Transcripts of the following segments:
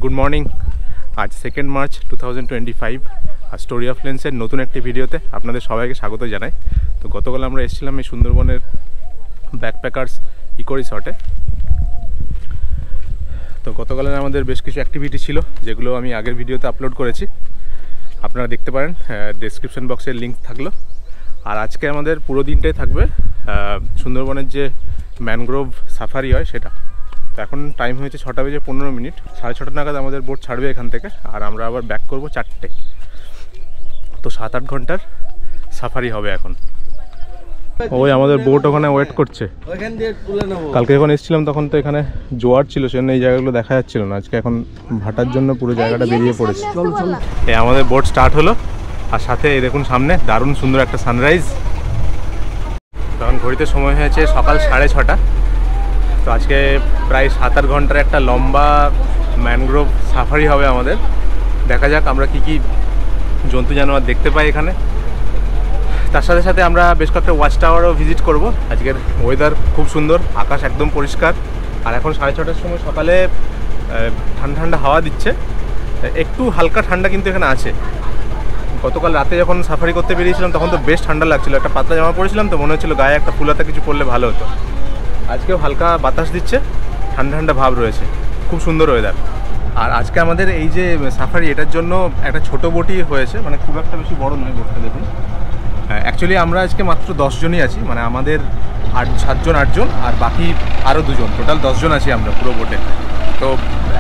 Good morning. আজ 2 March 2025 R story of লেন্সের নতুন একটি ভিডিওতে আপনাদের সবাইকে স্বাগত জানাই। তো গতকাল আমরা এসেছিলাম এই সুন্দরবনের ব্যাকপ্যাকার্স ইকো রিসর্টে। তো গতকালের আমাদের বেশ কিছু অ্যাক্টিভিটি ছিল যেগুলো আমি আগের ভিডিওতে আপলোড করেছি, আপনারা দেখতে পারেন, ডেসক্রিপশন বক্সের লিঙ্ক থাকলো। আর আজকে আমাদের পুরো দিনটাই থাকবে সুন্দরবনের যে ম্যানগ্রোভ সাফারি হয় সেটা। তো এখন টাইম হয়েছে 6:15, 6:30 নাগাদ আমাদের বোট ছাড়বে এখান থেকে, আর আমরা আবার ব্যাক করব 4টে। তো 7-8 ঘন্টার সাফারি হবে এখন। ওই আমাদের বোট ওখানে ওয়েট করছে। কালকে যখন এসেছিলাম তখন তো এখানে জোয়ার ছিল, সেজন্য এই জায়গাগুলো দেখা যাচ্ছিল না। আজকে এখন ভাটার জন্য পুরো জায়গাটা বেরিয়ে পড়েছে। এই আমাদের বোট স্টার্ট হলো, আর সাথে এই দেখুন সামনে দারুণ সুন্দর একটা সানরাইজ। তখন ঘড়িতে সময় হয়েছে সকাল 6:30। তো আজকে প্রায় 7-8 ঘন্টার একটা লম্বা ম্যানগ্রোভ সাফারি হবে আমাদের। দেখা যাক আমরা কি কি জন্তু জানোয়ার দেখতে পাই এখানে। তার সাথে সাথে আমরা বেশ কয়েকটা ওয়াচ টাওয়ারও ভিজিট করব। আজকের ওয়েদার খুব সুন্দর, আকাশ একদম পরিষ্কার, আর এখন 6:30টার সময় সকালে ঠান্ডা ঠান্ডা হাওয়া দিচ্ছে। একটু হালকা ঠান্ডা কিন্তু এখানে আছে। গতকাল রাতে যখন সাফারি করতে বেরিয়েছিলাম তখন তো বেশ ঠান্ডা লাগছিল, একটা পাতলা জামা পরেছিলাম তো মনে হচ্ছিল গায়ে একটা ফুলাতে কিছু পরলে ভালো হতো। আজকেও হালকা বাতাস দিচ্ছে, ঠান্ডা ঠান্ডা ভাব রয়েছে, খুব সুন্দর ওয়েদার। আর আজকে আমাদের এই যে সাফারি, এটার জন্য একটা ছোট বোটই হয়েছে, মানে খুব একটা বেশি বড় নয় বোটটা। দেখুন অ্যাকচুয়ালি আমরা আজকে মাত্র 10 জনই আছি, মানে আমাদের 7 জন আর বাকি আরও 2 জন, টোটাল 10 জন আছি আমরা পুরো বোটে। তো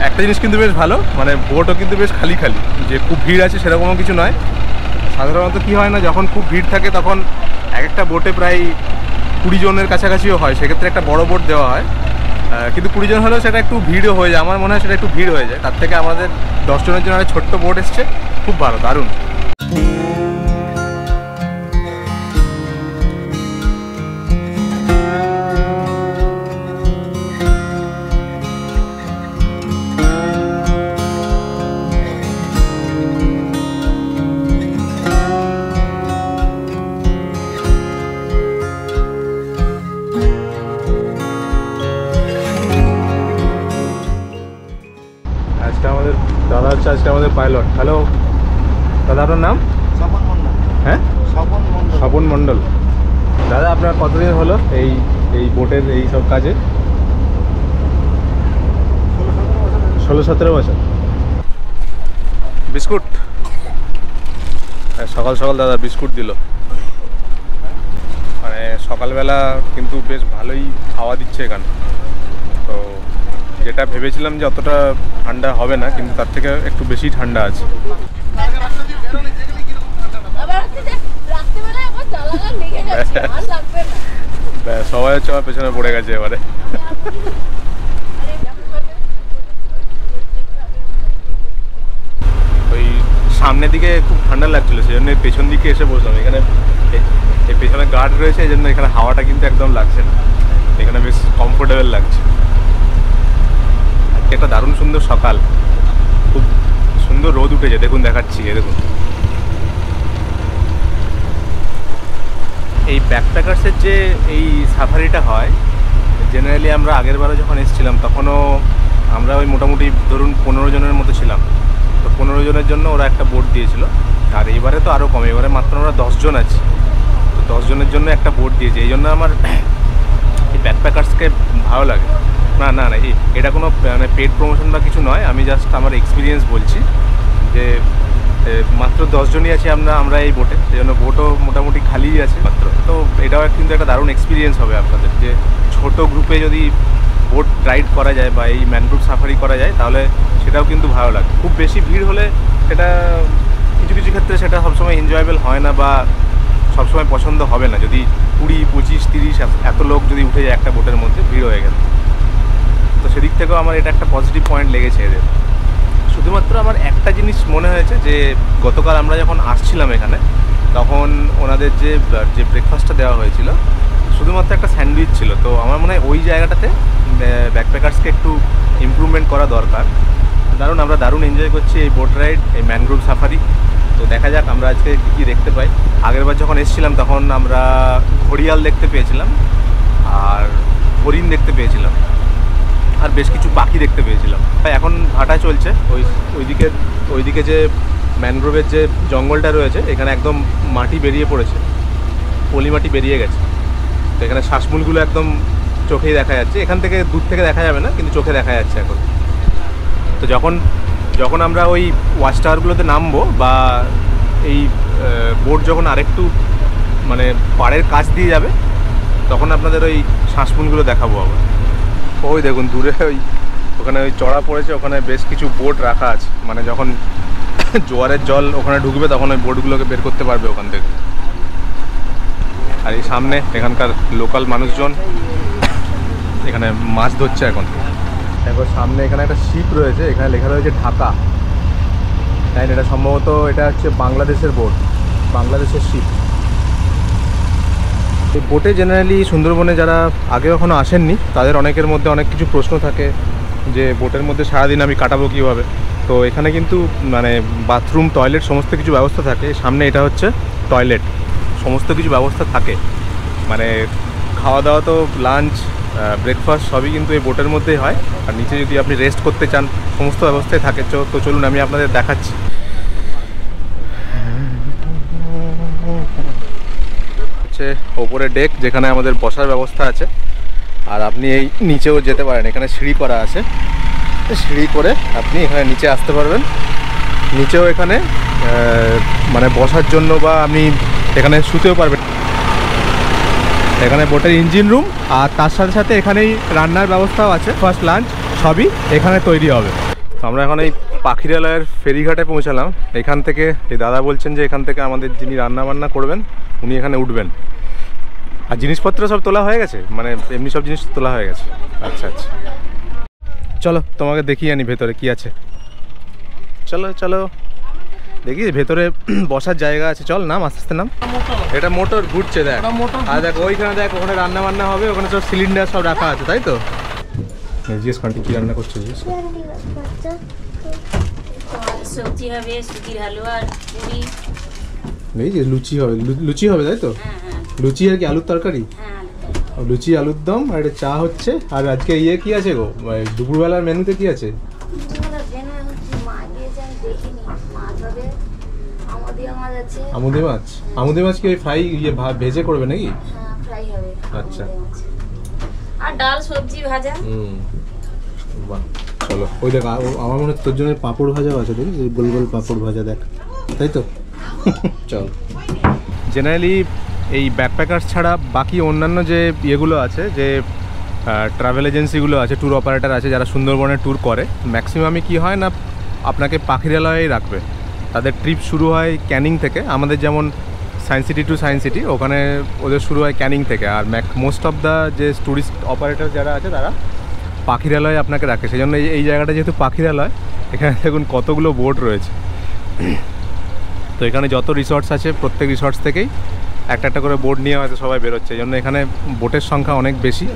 একটা জিনিস কিন্তু বেশ ভালো, মানে বোটও কিন্তু বেশ খালি খালি, যে খুব ভিড় আছে সেরকমও কিছু নয়। সাধারণত কী হয় না, যখন খুব ভিড় থাকে তখন একটা বোটে প্রায় 20 জনের কাছাকাছিও হয়, সেক্ষেত্রে একটা বড় বোট দেওয়া হয়। কিন্তু 20 জন হলেও সেটা একটু ভিড়ও হয়ে যায়, আমার মনে হয় সেটা একটু ভিড় হয়ে যায়। তার থেকে আমাদের 10 জনের জন্য একটা ছোট্ট বোট এসছে, খুব ভালো, দারুণ। দাদা হচ্ছে আজকে আমাদের পাইলট। হ্যালো দাদা, আপনার নাম? স্বপন মণ্ডল। হ্যাঁ, স্বপন মণ্ডল। দাদা আপনার কতদিন হলো এই বোটের এই সব কাজে? 16-17 বছর। বিস্কুট সকাল সকাল দাদা বিস্কুট দিল। মানে সকালবেলা কিন্তু বেশ ভালোই হাওয়া দিচ্ছে এখানে। তো যেটা ভেবেছিলাম যে অতটা ঠান্ডা হবে না, কিন্তু তার থেকে একটু বেশি ঠান্ডা আছে। সবাই হচ্ছে আমার পেছনে পড়ে গেছে এবারে। ওই সামনের দিকে খুব ঠান্ডা লাগছিল, সেই জন্য পেছন দিকে এসে বসলাম। এখানে এই পেছনে গার্ড রয়েছে, এই জন্য এখানে হাওয়াটা কিন্তু একদম লাগছে না, এখানে বেশ কমফোর্টেবল লাগছে। একটা দারুণ সুন্দর সকাল, খুব সুন্দর রোদ উঠেছে, দেখুন দেখাচ্ছি। দেখুন এই ব্যাকপ্যাকার্সের যে এই সাফারিটা হয়, জেনারেলি আমরা আগের বারে যখন এসেছিলাম তখনও আমরা ওই মোটামুটি ধরুন 15 জনের মতো ছিলাম। তো 15 জনের জন্য ওরা একটা বোট দিয়েছিল, আর এইবারে তো আরও কম, এবারে মাত্র আমরা 10 জন আছি। তো 10 জনের জন্য একটা বোট দিয়েছে, এই জন্য আমার এই ব্যাকপ্যাকার্সকে ভালো লাগে। না না না, এটা কোনো মানে পেড প্রমোশন বা কিছু নয়, আমি জাস্ট আমার এক্সপিরিয়েন্স বলছি যে মাত্র 10 জনই আছি আমরা এই বোটে, সেই জন্য বোটও মোটামুটি খালিই আছে মাত্র। তো এটাও কিন্তু একটা দারুণ এক্সপিরিয়েন্স হবে আপনাদের, যে ছোট গ্রুপে যদি বোট রাইড করা যায় বা এই ম্যানগ্রোভ সাফারি করা যায় তাহলে সেটাও কিন্তু ভালো লাগে। খুব বেশি ভিড় হলে সেটা কিছু কিছু ক্ষেত্রে সেটা সবসময় এনজয়েবল হয় না বা সবসময় পছন্দ হবে না। যদি 20, 25, 30 এত লোক যদি উঠে যায় একটা বোটের মধ্যে, ভিড় হয়ে গেল। তো সেদিক থেকেও আমার এটা একটা পজিটিভ পয়েন্ট লেগেছে এদের। শুধুমাত্র আমার একটা জিনিস মনে হয়েছে যে গতকাল আমরা যখন আসছিলাম এখানে তখন ওনাদের যে ব্রেকফাস্টটা দেওয়া হয়েছিল শুধুমাত্র একটা স্যান্ডউইচ ছিল। তো আমার মনে হয় ওই জায়গাটাতে ব্যাকপ্যাকার্সকে একটু ইমপ্রুভমেন্ট করা দরকার। আমরা দারুণ এনজয় করছি এই বোট রাইড, এই ম্যানগ্রোভ সাফারি। তো দেখা যাক আমরা আজকে কী কী দেখতে পাই। আগেরবার যখন এসেছিলাম তখন আমরা ঘড়িয়াল দেখতে পেয়েছিলাম আর হরিণ দেখতে পেয়েছিলাম। আর বেশ কিছু পাখি দেখতে পেয়েছিলাম। তাই এখন ভাটা চলছে ওইদিকে যে ম্যানগ্রোভের যে জঙ্গলটা রয়েছে, এখানে একদম মাটি বেরিয়ে পড়েছে, পলি মাটি বেরিয়ে গেছে। তো এখানে শ্বাসমূলগুলো একদম চোখেই দেখা যাচ্ছে, এখান থেকে দূর থেকে দেখা যাবে না, কিন্তু চোখে দেখা যাচ্ছে এখন। তো যখন আমরা ওই ওয়াচ টাওয়ারগুলোতে নামবো বা এই বোট যখন আরেকটু মানে পাড়ের কাছ দিয়ে যাবে, তখন আপনাদের ওই শ্বাসমূলগুলো দেখাবো আবার। ওই দেখুন দূরে ওখানে ওই চড়া পড়েছে, ওখানে বেশ কিছু বোট রাখা আছে, মানে যখন জোয়ারের জল ওখানে ঢুকবে তখন ওই বোটগুলোকে বের করতে পারবে ওখান থেকে। আর এই সামনে এখানকার লোকাল মানুষজন এখানে মাছ ধরছে এখন। এবার সামনে এখানে একটা শিপ রয়েছে, এখানে লেখা রয়েছে ঢাকা। তাই এটা সম্ভবত এটা হচ্ছে বাংলাদেশের বোট, বাংলাদেশের শিপ। এই বোটে জেনারেলি সুন্দরবনে যারা আগে কখনো আসেননি তাদের অনেকের মধ্যে অনেক কিছু প্রশ্ন থাকে যে বোটের মধ্যে সারাদিন আমি কাটাবো কীভাবে। তো এখানে কিন্তু মানে বাথরুম, টয়লেট সমস্ত কিছু ব্যবস্থা থাকে। সামনে এটা হচ্ছে টয়লেট, সমস্ত কিছু ব্যবস্থা থাকে, মানে খাওয়া দাওয়া তো লাঞ্চ, ব্রেকফাস্ট সবই কিন্তু এই বোটের মধ্যেই হয়। আর নিচে যদি আপনি রেস্ট করতে চান সমস্ত ব্যবস্থাই থাকে। তো চলুন আমি আপনাদের দেখাচ্ছি। হচ্ছে ওপরে ডেক, যেখানে আমাদের বসার ব্যবস্থা আছে। আর আপনি এই নিচেও যেতে পারেন, এখানে সিঁড়ি করা আছে, সিঁড়ি করে আপনি এখানে নিচে আসতে পারবেন। নিচেও এখানে মানে বসার জন্য বা আপনি এখানে শুতেও পারবেন। এখানে বোটের ইঞ্জিন রুম, আর তার সাথে সাথে এখানেই রান্নার ব্যবস্থাও আছে। ফার্স্ট লাঞ্চ সবই এখানে তৈরি হবে। তো আমরা এখন এই পাখিরালয়ের ফেরিঘাটে পৌঁছালাম। এখান থেকে এই দাদা বলছেন যে এখান থেকে আমাদের যিনি রান্না বান্না করবেন উনি এখানে উঠবেন। আর জিনিসপত্র সব তোলা হয়ে গেছে, মানে এমনি সব জিনিস তোলা হয়ে গেছে। আচ্ছা আচ্ছা, চলো তোমাকে দেখিয়ে আনি ভেতরে কি আছে। চলো চলো দেখি, ভেতরে বসার জায়গা আছে। চল নাম, আস্তে আস্তে নাম। এটা মোটর ঘুরছে দেখ। আর দেখ ওইখানে দেখ, ওখানে রান্না বান্না হবে, ওখানে সব সিলিন্ডার সব রাখা আছে, তাই তো? জিজ্ঞেস কান্টি কি রান্না করছে? সবজি হবে, সুজির হালুয়া আর পুরি। এই যে লুচি হবে, লুচি হবে তাই তো? লুচি আর কি আলুর তরকারি, লুচি আলুর দম, আর এটা চা হচ্ছে। আর আজকে ইয়ে কি আছে গো, দুপুরবেলার মেনুতে কি আছে? আমুদে মাছ। আমুদে মাছ কি ওই ফ্রাই ইয়ে ভেজে করবে নাকি? হ্যাঁ, ফ্রাই হবে। আচ্ছা, আর ডাল, সবজি, ভাজা। বাহ, চলো। ওই দেখ আমার মনে হয় তোর জন্য পাঁপড় ভাজাও আছে, দেখি গোল গোল পাঁপড় ভাজা, দেখ, তাই তো? চল। জেনারেলি এই ব্যাকপ্যাকার্স ছাড়া বাকি অন্যান্য যে ইয়েগুলো আছে, যে ট্রাভেল এজেন্সিগুলো আছে, ট্যুর অপারেটর আছে যারা সুন্দরবনের ট্যুর করে, ম্যাক্সিমামই কি হয় না আপনাকে পাখিরালয়েই রাখবে। তাদের ট্রিপ শুরু হয় ক্যানিং থেকে। আমাদের যেমন science city to science city, ওখানে ওদের শুরু হয় ক্যানিং থেকে। আর মোস্ট অফ দ্য যে ট্যুরিস্ট অপারেটর যারা আছে তারা পাখিরালয়ে আপনাকে রাখে। সেই জন্য এই জায়গাটা যেহেতু পাখিরালয়, এখানে দেখুন কতগুলো বোট রয়েছে। তো এখানে যত রিসর্টস আছে প্রত্যেক রিসর্টস থেকেই একটা একটা করে বোট নিয়ে হয়তো সবাই বেরোচ্ছে। এই জন্য এখানে বোটের সংখ্যা অনেক বেশি,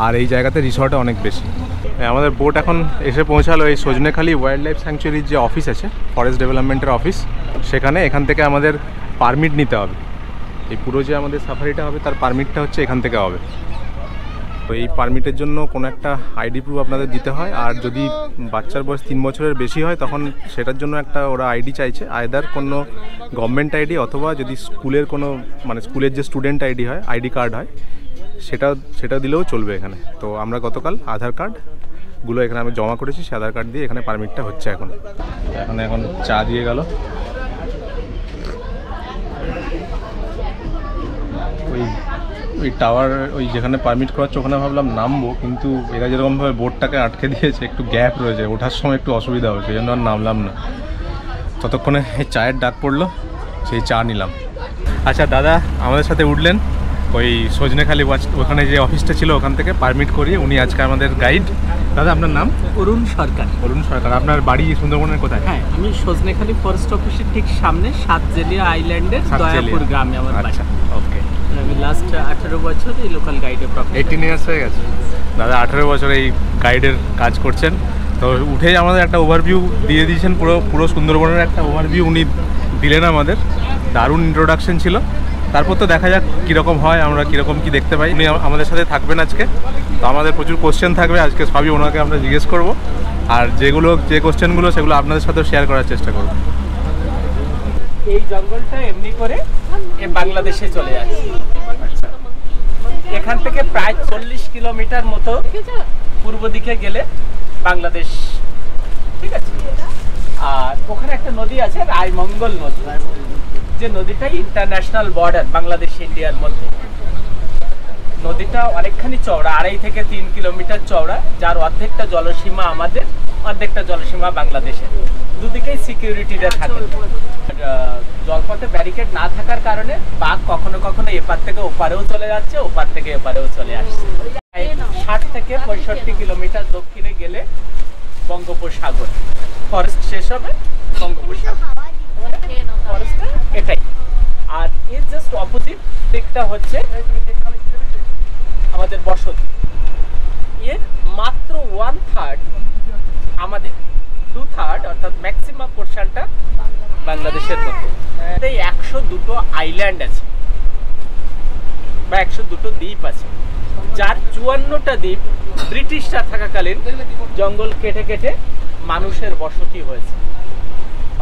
আর এই জায়গাতে রিসর্টে অনেক বেশি। আমাদের বোট এখন এসে পৌঁছালো এই সজনেখালি ওয়াইল্ড লাইফ স্যাংচুয়ারির যে অফিস আছে, ফরেস্ট ডেভেলপমেন্টের অফিস, সেখানে। এখান থেকে আমাদের পারমিট নিতে হবে। এই পুরো যে আমাদের সাফারিটা হবে তার পারমিটটা হচ্ছে এখান থেকে হবে। তো এই পারমিটের জন্য কোনো একটা আইডি প্রুফ আপনাদের দিতে হয়। আর যদি বাচ্চার বয়স 3 বছরের বেশি হয় তখন সেটার জন্য একটা ওরা আইডি চাইছে, আইদার কোনো গভর্নমেন্ট আইডি অথবা যদি স্কুলের কোনো মানে স্কুলের যে স্টুডেন্ট আইডি হয়, আইডি কার্ড হয়, সেটা দিলেও চলবে এখানে। তো আমরা গতকাল আধার কার্ডগুলো এখানে আমি জমা করেছি, সে আধার কার্ড দিয়ে এখানে পারমিটটা হচ্ছে। এখন চা দিয়ে গেল। ওই টাওয়ার, ওই যেখানে পারমিট করাচ্ছে ওখানে ভাবলাম নামবো, কিন্তু এরা যেরকমভাবে বোটটাকে আটকে দিয়েছে, একটু গ্যাপ রয়েছে, ওঠার সময় একটু অসুবিধা হবে, সেই জন্য আর নামলাম না। ততক্ষণে এই চায়ের ডাক পড়লো, সেই চা নিলাম। আচ্ছা দাদা আমাদের সাথে উঠলেন ওই সজনেখালি ওখানে যে অফিসটা ছিল ওখান থেকে পারমিট করিয়ে, উনি আজকে আমাদের গাইড। দাদা আপনার নাম? অরুণ সরকার। অরুণ সরকার। আপনার বাড়ি সুন্দরবনের কোথায়? হ্যাঁ, আমি সজনেখালি ফরেস্ট অফিসের ঠিক সামনে সাতজেলিয়া আইল্যান্ডের দয়াপুর গ্রামে আমার বাড়ি। আচ্ছা, ওকে। আমি লাস্ট 18 বছর এই লোকাল গাইডে 18 ইয়ার্স হয়ে গেছে। দাদা 18 বছর এই গাইডের কাজ করছেন। তো উঠেই আমাদের একটা ওভারভিউ দিয়ে দিয়েছেন, পুরো সুন্দরবনের একটা ওভারভিউ উনি দিলেন আমাদের। দারুণ ইন্ট্রোডাকশন ছিল। তারপর তো দেখা যাক কীরকম হয়, আমরা কীরকম কি দেখতে পাই। উনি আমাদের সাথে থাকবেন আজকে, তো আমাদের প্রচুর কোশ্চেন থাকবে আজকে, সবই ওনাকে আমরা জিজ্ঞেস করব, আর যে কোশ্চেনগুলো সেগুলো আপনাদের সাথেও শেয়ার করার চেষ্টা করব। এই জঙ্গলটা এমনি করে বাংলাদেশে চলে যাচ্ছে। আচ্ছা, এখান থেকে প্রায় 40 কিলোমিটার মতো পূর্ব দিকে গেলে বাংলাদেশ, ঠিক আছে। আর ওখানে একটা নদী আছে রায়মঙ্গল নদী, যে নদীটা ইন্টারন্যাশনাল বর্ডার বাংলাদেশ ইন্ডিয়ার মধ্যে। নদীটা অনেকখানি চওড়া, 2.5 থেকে 3 কিলোমিটার চওড়া, যার অর্ধেকটা জলসীমা আমাদের, অর্ধেকটা জলসীমা বাংলাদেশের। দুদিকেই সিকিউরিটিরা থাকে। জলপথে ব্যারিকেড না থাকার কারণে বাঘ কখনো কখনো এপার থেকে ওপারেও চলে যাচ্ছে, ওপার থেকে এপারেও চলে আসছে। 60 থেকে 65 কিলোমিটার দক্ষিণে গেলে বঙ্গোপসাগর, ফরেস্ট শেষ হবে, বঙ্গোপসাগর ফরেস্টটা এটাই। আর এর জাস্ট অপোজিট দিকটা হচ্ছে আমাদের বসতি। এর মাত্র 1/3 আমাদের, 2/3 অর্থাৎ ম্যাক্সিমাম পোর্শনটা বাংলাদেশের মধ্যে। 102টো আইল্যান্ড আছে বা 102টো দ্বীপ আছে, যার 54টা দ্বীপ ব্রিটিশরা থাকাকালীন জঙ্গল কেটে কেটে মানুষের বসতি হয়েছে।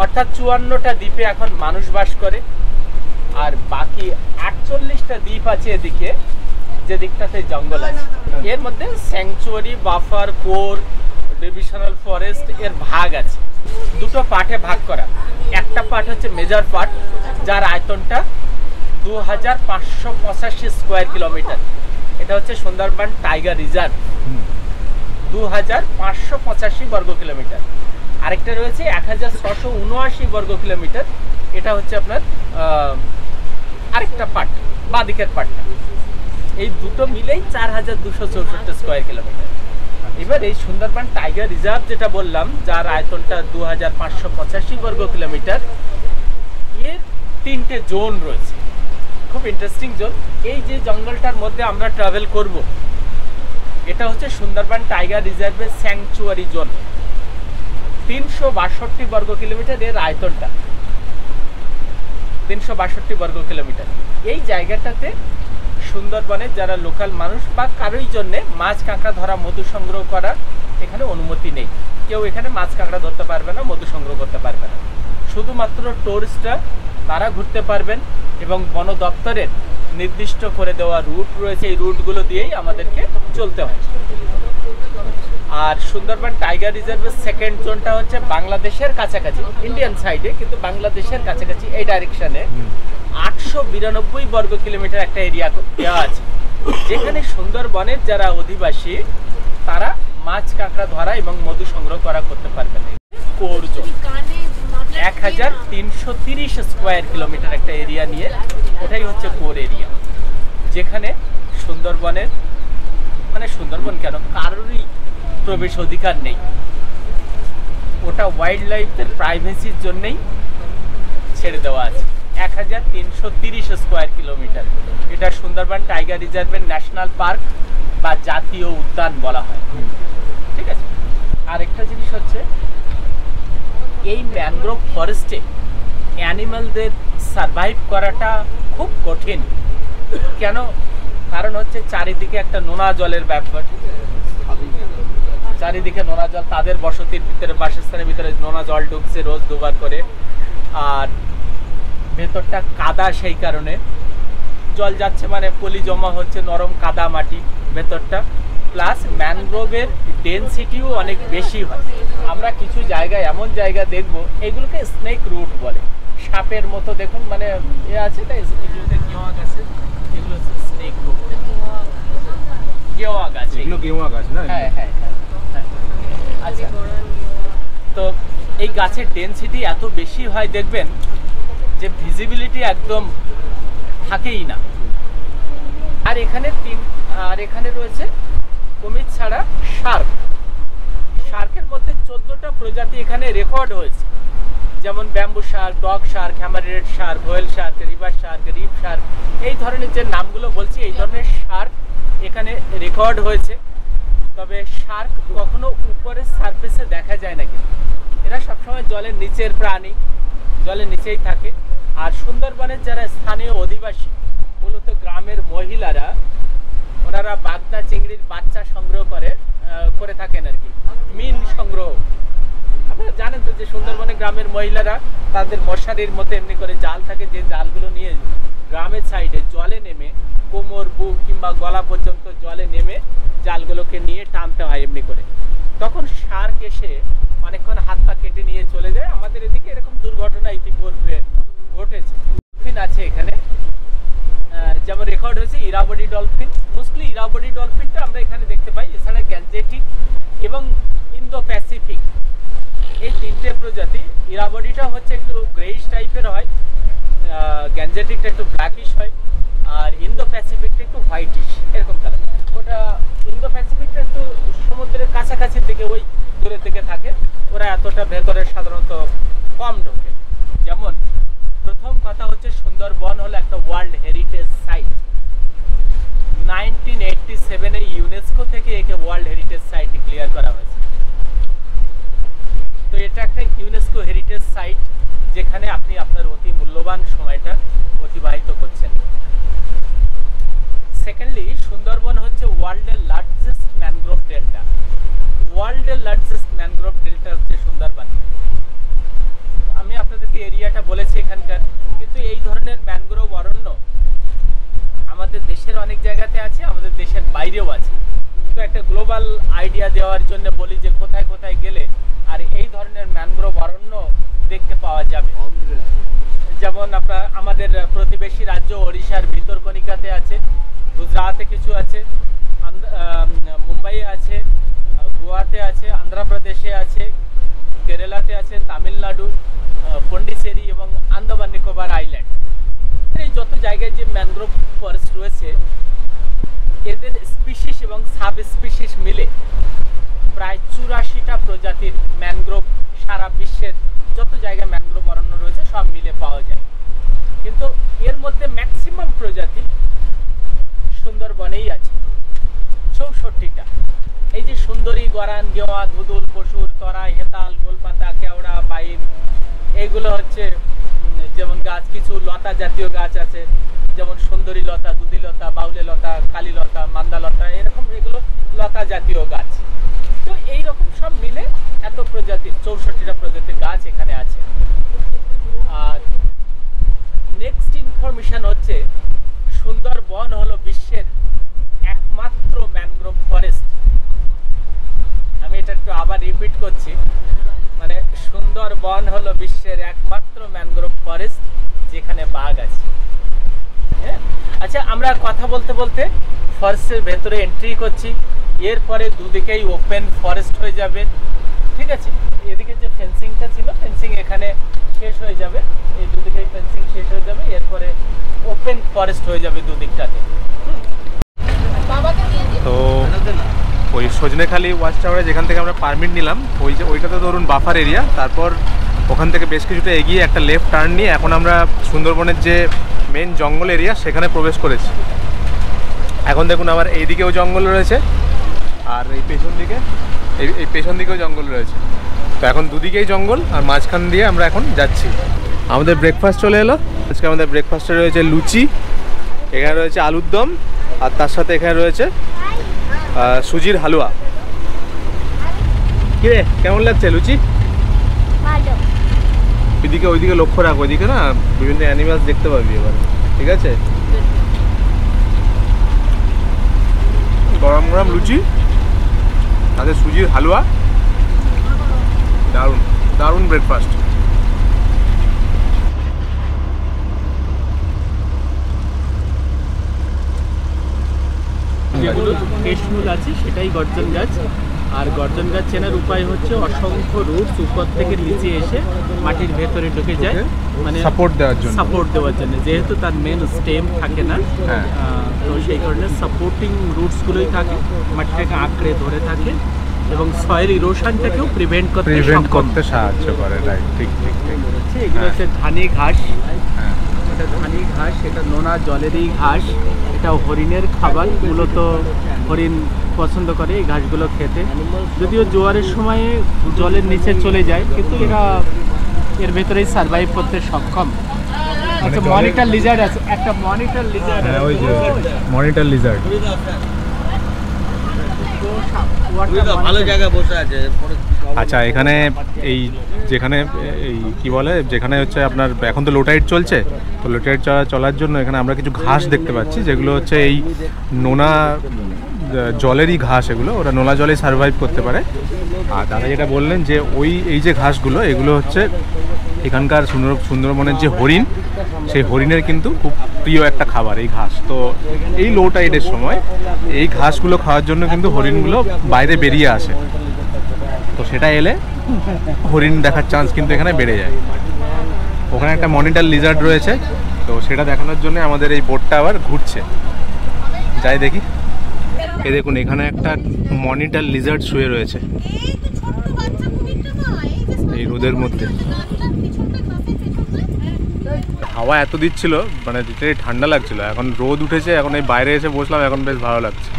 অর্থাৎ 54টা দ্বীপে এখন মানুষ বাস করে, আর বাকি 48টা দ্বীপ আছে এদিকে, যে দিকটাতে জঙ্গল আছে। এর মধ্যে sanctuary, buffer, core, divisional forest এর ভাগ আছে। দুটো পার্টে ভাগ করা। একটা পার্ট হচ্ছে মেজর পার্ট, যার আয়তনটা 2585 স্কোয়ার কিলোমিটার। এটা হচ্ছে সুন্দরবন টাইগার রিজার্ভ, 2585 বর্গ কিলোমিটার। আরেকটা রয়েছে 1679 বর্গ কিলোমিটার, এটা হচ্ছে আপনার আরেকটা পার্ট, বাঁদিকের পার্টটা। এই দুটো মিলেই 4264 স্কোয়ার কিলোমিটার। এবার এই সুন্দরবন টাইগার রিজার্ভ যেটা বললাম, যার আয়তনটা 2585 বর্গ কিলোমিটার, এর 3টে জোন রয়েছে, খুব ইন্টারেস্টিং জোন। এই যে জঙ্গলটার মধ্যে আমরা ট্রাভেল করব, এটা হচ্ছে সুন্দরবন টাইগার রিজার্ভের স্যাংচুয়ারি জোন। 362 বর্গ কিলোমিটার এর আয়তনটা, 362 বর্গ কিলোমিটার। এই জায়গাটাতে সুন্দরবনের যারা লোকাল মানুষ বা কারোই জন্য মাছ কাঁকড়া ধরা, মধু সংগ্রহ করার এখানে অনুমতি নেই। কেউ এখানে মাছ কাঁকড়া ধরতে পারবে না, মধু সংগ্রহ করতে পারবে না। শুধুমাত্র টুরিস্টরা তারা ঘুরতে পারবেন, এবং বন দপ্তরের নির্দিষ্ট করে দেওয়া রুট রয়েছে, এই রুটগুলো দিয়েই আমাদেরকে চলতে হয়। আর সুন্দরবন টাইগার রিজার্ভের সেকেন্ড জোনটা হচ্ছে বাংলাদেশের কাছাকাছি, ইন্ডিয়ান সাইডে, কিন্তু বাংলাদেশের কাছাকাছি এই ডাইরেকশনে 892 বর্গ কিলোমিটার একটা এরিয়া দেওয়া আছে, যেখানে সুন্দরবনের যারা অধিবাসী তারা মাছ কাঁকড়া ধরা এবং মধু সংগ্রহ করা করতে পারবেন। কোর জোন 1330 স্কোয়ার কিলোমিটার একটা এরিয়া নিয়ে, ওটাই হচ্ছে কোর এরিয়া, যেখানে সুন্দরবনের, মানে সুন্দরবন কেন, কারোরই প্রবেশ অধিকার নেই। ওটা ওয়াইল্ড লাইফের প্রাইভেসির জন্যই ছেড়ে দেওয়া আছে। 1330 স্কোয়ার কিলোমিটার। এটা সুন্দরবন টাইগার রিজার্ভের ন্যাশনাল পার্ক বা জাতীয় উদ্যান বলা হয়, ঠিক আছে। আরেকটা জিনিস হচ্ছে, এই ম্যানগ্রোভ ফরেস্টে অ্যানিমালদের সারভাইভ করাটা খুব কঠিন। কেন? কারণ হচ্ছে চারিদিকে একটা নোনা জলের ব্যাপার, চারিদিকে নোনা জল, তাদের বসতির ভিতরে, বাসস্থানের ভিতরে নোনা জল ঢুকছে রোজ 2 বার করে, আর ভেতরটা কাদা, সেই কারণে জল যাচ্ছে মানে পলি জমা হচ্ছে, নরম কাদা মাটি ভেতরটা। প্লাস ম্যানগ্রোভের ডেনসিটিও অনেক বেশি হয়। আমরা কিছু জায়গায় এমন জায়গা দেখব, এগুলোকে স্নেক রুট বলে, সাপের মতো দেখুন, মানে এ আছে, তাই এগুলোতে গেওয়া গাছে, এগুলো হচ্ছে স্নেক রুট, গেওয়া গাছ, এগুলো গেওয়া গাছ না? হ্যাঁ হ্যাঁ হ্যাঁ। আচ্ছা, তো এই গাছের ডেনসিটি এত বেশি হয় দেখবেন যে ভিজিবিলিটি একদম থাকেই না। আর এখানে রয়েছে কুমির ছাড়া শার্ক। শার্কের মধ্যে 14টা প্রজাতি এখানে রেকর্ড হয়েছে, যেমন bamboo shark, dog shark, hammerhead shark, whale shark, river shark, reef shark, এই ধরনের যে নামগুলো বলছি, এই ধরনের শার্ক এখানে রেকর্ড হয়েছে। তবে শার্ক কখনো উপরের সারফেসে দেখা যায় না, কিন্তু এরা সবসময় জলের নিচের প্রাণী, জলের নিচেই থাকে। আর সুন্দরবনের যারা স্থানীয় অধিবাসী, মূলত গ্রামের মহিলারা, ওনারা বাগদা চিংড়ির বাচ্চা সংগ্রহ করে থাকেন আর কি, মিন সংগ্রহ। আপনারা জানেন তো যে সুন্দরবনে গ্রামের মহিলারা তাদের মশারির মতো এমনি করে জাল থাকে, যে জালগুলো নিয়ে গ্রামের সাইডে জলে নেমে কোমর, বুক কিংবা গলা পর্যন্ত জলে নেমে জালগুলোকে নিয়ে টানতে হয় এমনি করে। তখন শার্ক এসে অনেকক্ষণ হাত পা কেটে নিয়ে চলে যায়। আমাদের এদিকে এরকম দুর্ঘটনা ইতিপূর্বে ঘটেছে। ডলফিন আছে এখানে, যেমন রেকর্ড হয়েছে ইরাবডি ডলফিন। মোস্টলি ইরাবডি ডলফিনটা আমরা এখানে দেখতে পাই। এছাড়া গ্যাঞ্জেটিক এবং ইন্দো প্যাসিফিক, এই তিনটে প্রজাতি। ইরাবডিটা হচ্ছে একটু গ্রেইশ টাইপের হয়, গ্যাঞ্জেটিকটা একটু ব্ল্যাকিশ হয়, আর ইন্দো প্যাসিফিকটা একটু হোয়াইটিশ এরকম কালার। ওটা ইন্দো প্যাসিফিকটা একটু সমুদ্রের কাছাকাছির দিকে, ওই দূরের দিকে থাকে, ওরা এতটা ভেতরে সাধারণত কম ঢোকে। যেমন প্রথম কথা হচ্ছে সুন্দরবন হলো একটা ওয়ার্ল্ড হেরিটেজ সাইট। 1987-এ ইউনেস্কো থেকে একে ওয়ার্ল্ড হেরিটেজ সাইট ডিক্লেয়ার করা হয়েছে। তো এটা একটা ইউনেস্কো হেরিটেজ সাইট, যেখানে আপনি আপনার অতি মূল্যবান সময়টা অতিবাহিত করছেন। সেকেন্ডলি, সুন্দরবন হচ্ছে ওয়ার্ল্ডের লার্জেস্ট ম্যানগ্রোভ ডেল্টা। ওয়ার্ল্ডের লার্জেস্ট ম্যানগ্রোভ ডেল্টা হচ্ছে সুন্দরবন। আমি আপনাদেরকে এরিয়াটা বলেছি এখানকার, কিন্তু এই ধরনের ম্যানগ্রোভ অরণ্য আমাদের দেশের অনেক জায়গাতে আছে, আমাদের দেশের বাইরেও আছে। তো একটা গ্লোবাল আইডিয়া দেওয়ার জন্য বলি যে কোথায় কোথায় গেলে আর এই ধরনের ম্যানগ্রোভ অরণ্য দেখতে পাওয়া যাবে। যেমন আমাদের প্রতিবেশী রাজ্য ওড়িশার ভিতরকণিকাতে আছে, গুজরাটে কিছু আছে, মুম্বাইয়ে আছে, গোয়াতে আছে, অন্ধ্রপ্রদেশে আছে, কেরালাতে আছে, তামিলনাড়ু, পন্ডিচেরি এবং আন্দামান নিকোবর আইল্যান্ড। এই যত জায়গায় যে ম্যানগ্রোভ ফরেস্ট রয়েছে, এদের স্পিসিস এবং সাব স্পিসিস মিলে প্রায় 84টা প্রজাতির ম্যানগ্রোভ সারা বিশ্বের যত জায়গায় ম্যানগ্রোভ অরণ্য রয়েছে সব মিলে পাওয়া যায়। কিন্তু এর মধ্যে ম্যাক্সিমাম প্রজাতি সুন্দরবনেই আছে, 64টা। এই যে সুন্দরী, গরান, গেওয়া, ধুদুল, পশুর, তরাই, হেতাল, গোলপাতা, কেওড়া, বাইন, এইগুলো হচ্ছে যেমন গাছ। কিছু লতা জাতীয় গাছ আছে, যেমন সুন্দরী লতা, দুধি লতা, বাউলে লতা, কালী লতা, মান্দা লতা, এরকম এগুলো লতা জাতীয় গাছ। তো এইরকম সব মিলে এত প্রজাতির 64টা প্রজাতির গাছ এখানে আছে। আর নেক্সট ইনফরমেশন হচ্ছে সুন্দরবন হলো বিশ্বের একমাত্র ম্যানগ্রোভ ফরেস্ট। আমি এটা একটু আবার রিপিট করছি, মানে সুন্দরবন হলো বিশ্বের একমাত্র ম্যানগ্রোভ ফরেস্ট যেখানে বাঘ আছে। হ্যাঁ, আচ্ছা, আমরা কথা বলতে বলতে ফরেস্টের ভেতরে এন্ট্রি করছি। এরপরে দুদিকেই ওপেন ফরেস্ট হয়ে যাবে, ঠিক আছে। এদিকে যে ফেন্সিংটা ছিল, ফেন্সিং এখানে শেষ হয়ে যাবে, এই দুদিকেই ফেন্সিং শেষ হয়ে যাবে, এরপরে ওপেন ফরেস্ট হয়ে যাবে দুদিকটাতে। তো ওই সজনেখালি ওয়াচ টাওয়ারে যেখান থেকে আমরা পারমিট নিলাম, ওইটা তো ধরুন বাফার এরিয়া। তারপর ওখান থেকে বেশ কিছুটা এগিয়ে একটা লেফট টার্ন নিয়ে এখন আমরা সুন্দরবনের যে মেন জঙ্গল এরিয়া সেখানে প্রবেশ করেছি। এখন দেখুন আমার এইদিকেও জঙ্গল রয়েছে, আর এই পেছন দিকেও জঙ্গল রয়েছে। তো এখন দুদিকেই জঙ্গল, আর মাঝখান দিয়ে আমরা এখন যাচ্ছি। আমাদের ব্রেকফাস্ট চলে এলো। আজকে আমাদের ব্রেকফাস্টে রয়েছে লুচি, এখানে রয়েছে আলুর দম, আর তার সাথে এখানে রয়েছে সুজির হালুয়া। কি রে, কেমন লাগছে লুচি? ওইদিকে লক্ষ্য রাখো, ওইদিকে না বিভিন্ন অ্যানিমালস দেখতে পাবি এবার, ঠিক আছে। গরম গরম লুচি, তাদের সুজির হালুয়া, দারুণ দারুণ ব্রেকফাস্ট। যেগুলো কেশমূল আছে সেটাই গর্জন গাছ। আর গর্জন গাছ চেনার উপায় হচ্ছে অসংখ্য রুটস উপর থেকে নিচে এসে মাটির ভেতরে ঢুকে যায়, মানে সাপোর্ট দেওয়ার জন্য। যেহেতু তার মেন স্টেম থাকে না, তো সেই কারণে সাপোর্টিং রুটসগুলোই থাকে, মাটিটাকে আঁকড়ে ধরে থাকে এবং সয়েল ইরোশনটাকেও প্রিভেন্ট করতে সাহায্য করে। ঠিক ঠিক ঠিক। এগুলো হচ্ছে ধানি ঘাস, এটা ধানি ঘাস, এটা নোনা জলেরই ঘাস। এটা হরিণের খাবার, মূলত হরিণ পছন্দ করে এই ঘাসগুলো খেতে। যদিও জোয়ারের সময়ে জলের নিচে চলে যায়, কিন্তু এরা এর ভেতরেই সার্ভাইভ করতে সক্ষম। আচ্ছা মনিটর লিজার্ড আছে, একটা মনিটর লিজার্ড। হ্যাঁ ওই যে মনিটর লিজার্ড। ভালো জায়গায় বসে আছে। আচ্ছা এখানে এই যেখানে এই কি বলে যেখানে হচ্ছে আপনার এখন তো লো টাইড চলছে, তো লো টাইড চলার জন্য এখানে আমরা কিছু ঘাস দেখতে পাচ্ছি, যেগুলো হচ্ছে এই নোনা জলেরই ঘাস, এগুলো ওরা নোনা জলে সার্ভাইভ করতে পারে। আর দাদা যেটা বললেন যে এই যে ঘাসগুলো এগুলো হচ্ছে এখানকার সুন্দরবনের যে হরিণ, সেই হরিণের কিন্তু খুব প্রিয় একটা খাবার এই ঘাস। তো এই লো টাইডের সময় এই ঘাসগুলো খাওয়ার জন্য কিন্তু হরিণগুলো বাইরে বেরিয়ে আসে, তো সেটা এলে হরিণ দেখার চান্স কিন্তু এখানে বেড়ে যায়। ওখানে একটা মনিটর লিজার্ড রয়েছে, তো সেটা দেখানোর জন্য আমাদের এই বোটটা আবার ঘুরছে, যাই দেখি। এই দেখুন এখানে একটা মনিটর লিজার্ড শুয়ে রয়েছে এই রোদের মধ্যে। হাওয়া এত দিচ্ছিল মানে দিতে ঠান্ডা লাগছিল, এখন রোদ উঠেছে, এখন এই বাইরে এসে বসলাম, এখন বেশ ভালো লাগছে।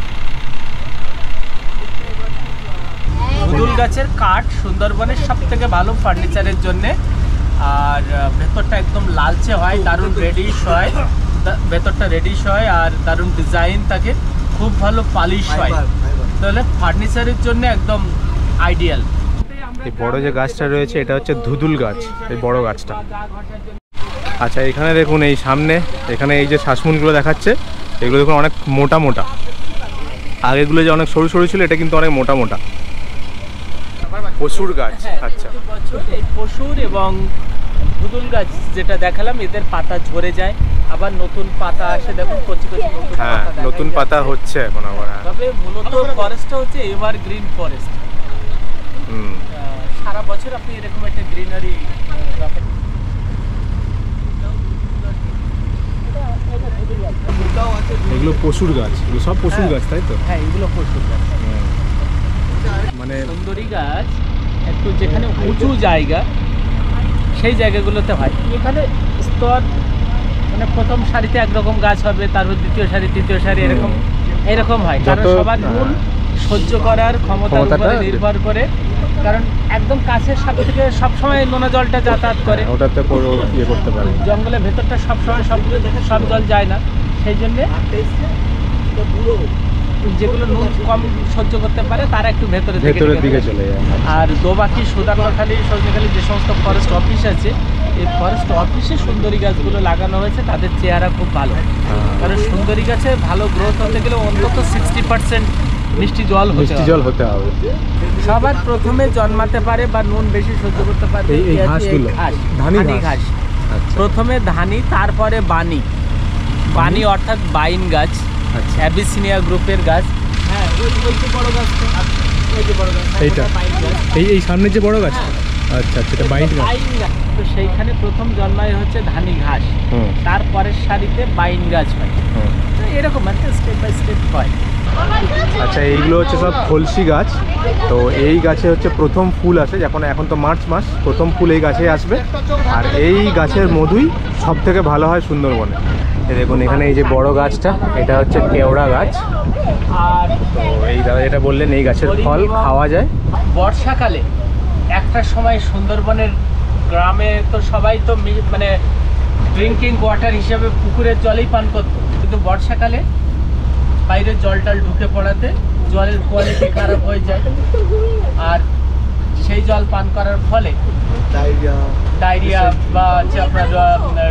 উদুল গাছের কাঠ সুন্দরবনের সব থেকে ভালো ফার্নিচারের জন্য। আর ভেতরটা একদম লালচে হয়, দারুণ রেডিশ হয়, ভেতরটা রেডিশ হয় আর দারুণ ডিজাইন থাকে, খুব ভালো পালিশ হয়, তাহলে ফার্নিচারের জন্য একদম আইডিয়াল। এই বড় যে গাছটা রয়েছে এটা হচ্ছে ধুদুল গাছ, এই বড় গাছটা। আচ্ছা এখানে দেখুন এই সামনে এখানে এই যে শ্বাসমূলগুলো দেখাচ্ছে, এগুলো দেখুন অনেক মোটা মোটা, আগেগুলো যে অনেক সরু সরু ছিল, এটা কিন্তু অনেক মোটা মোটা। পশুর গাছ, আচ্ছা এই পশুর এবং ধুদুল গাছ যেটা দেখালাম, এদের পাতা ঝরে যায়, আবার নতুন পাতা আসে, দেখুন কচি কচি নতুন হ্যাঁ পাতা নতুন পাতা হচ্ছে এখন আবার। তবে মূলত ফরেস্টটা হচ্ছে এভারগ্রিন ফরেস্ট, সারা বছর আপনি এরকম একটা গ্রিনারি পাবেন। এগুলো পশুর গাছ, এগুলো সব পশুর গাছ তাই তো? হ্যাঁ এগুলো পশুর গাছ। মানে সুন্দরী গাছ একটু যেখানে উঁচু জায়গা সেই জায়গাগুলোতে হয়। এখানে স্তর মানে প্রথম সারিতে একরকম গাছ হবে, তারপর দ্বিতীয় সারি তৃতীয় সারি এরকম হয়, কারণ সবার গুণ সহ্য করার ক্ষমতার উপরে নির্ভর করে, কারণ একদম কাছের সাথে থেকে সবসময় নোনা জলটা যাতায়াত করে, ওটাতে ইয়ে করতে পারে, জঙ্গলের ভেতরটা সবসময় সব জল যায় না, সেই জন্যে যেগুলো নুন কম সহ্য করতে পারে তারা একটু ভেতরের দিকে চলে যায়। আর দোবাকি, সুদানখালি, সজনেখালি যে সমস্ত ফরেস্ট অফিস আছে, এই ফরেস্ট অফিসে সুন্দরী গাছগুলো লাগানো হয়েছে, তাদের চেহারা খুব ভালো, কারণ সুন্দরী গাছে ভালো গ্রোথ হতে গেলে অন্তত 60% মিষ্টি জল হতে হবে। সবার প্রথমে জন্মাতে পারে বা নুন বেশি সহ্য করতে পারবে এই ঘাসগুলো, ধানি ঘাস। প্রথমে ধানি, তারপরে বানি, বানি অর্থাৎ বাইন গাছ, অ্যাবিসিনিয়া গ্রুপের গাছ। হ্যাঁ ওই যে বড় গাছ, ওই যে বড় গাছ, এইটা এই সামনে যে বড় গাছ, আচ্ছা আচ্ছা এটা বাইন গাছ। তো সেইখানে প্রথম জন্মায় হচ্ছে ধানি ঘাস, তারপরের সারিতে বাইন গাছ হয়, এরকম একটা স্টেপ বাই স্টেপ হয়। আচ্ছা এইগুলো হচ্ছে সব ফলসি গাছ, তো এই গাছে হচ্ছে প্রথম ফুল আসে, এখন তো মার্চ মাস, প্রথম ফুল এই গাছে আসবে, আর এই গাছের মধুই সব থেকে ভালো হয় সুন্দরবনে। দেখুন এখানে এই যে বড় গাছটা, এটা হচ্ছে কেওড়া গাছ, আর তো এই দাদা যেটা বললেন এই গাছের ফল খাওয়া যায়। বর্ষাকালে একটা সময় সুন্দরবনের গ্রামে তো সবাই তো মানে ড্রিঙ্কিং ওয়াটার হিসেবে পুকুরের জলেই পান করত, কিন্তু বর্ষাকালে বাইরের জলটাল ঢুকে পড়াতে জলের কোয়ালিটি খারাপ হয়ে যায়, আর সেই জল পান করার ফলে ডায়রিয়া বা হচ্ছে আপনার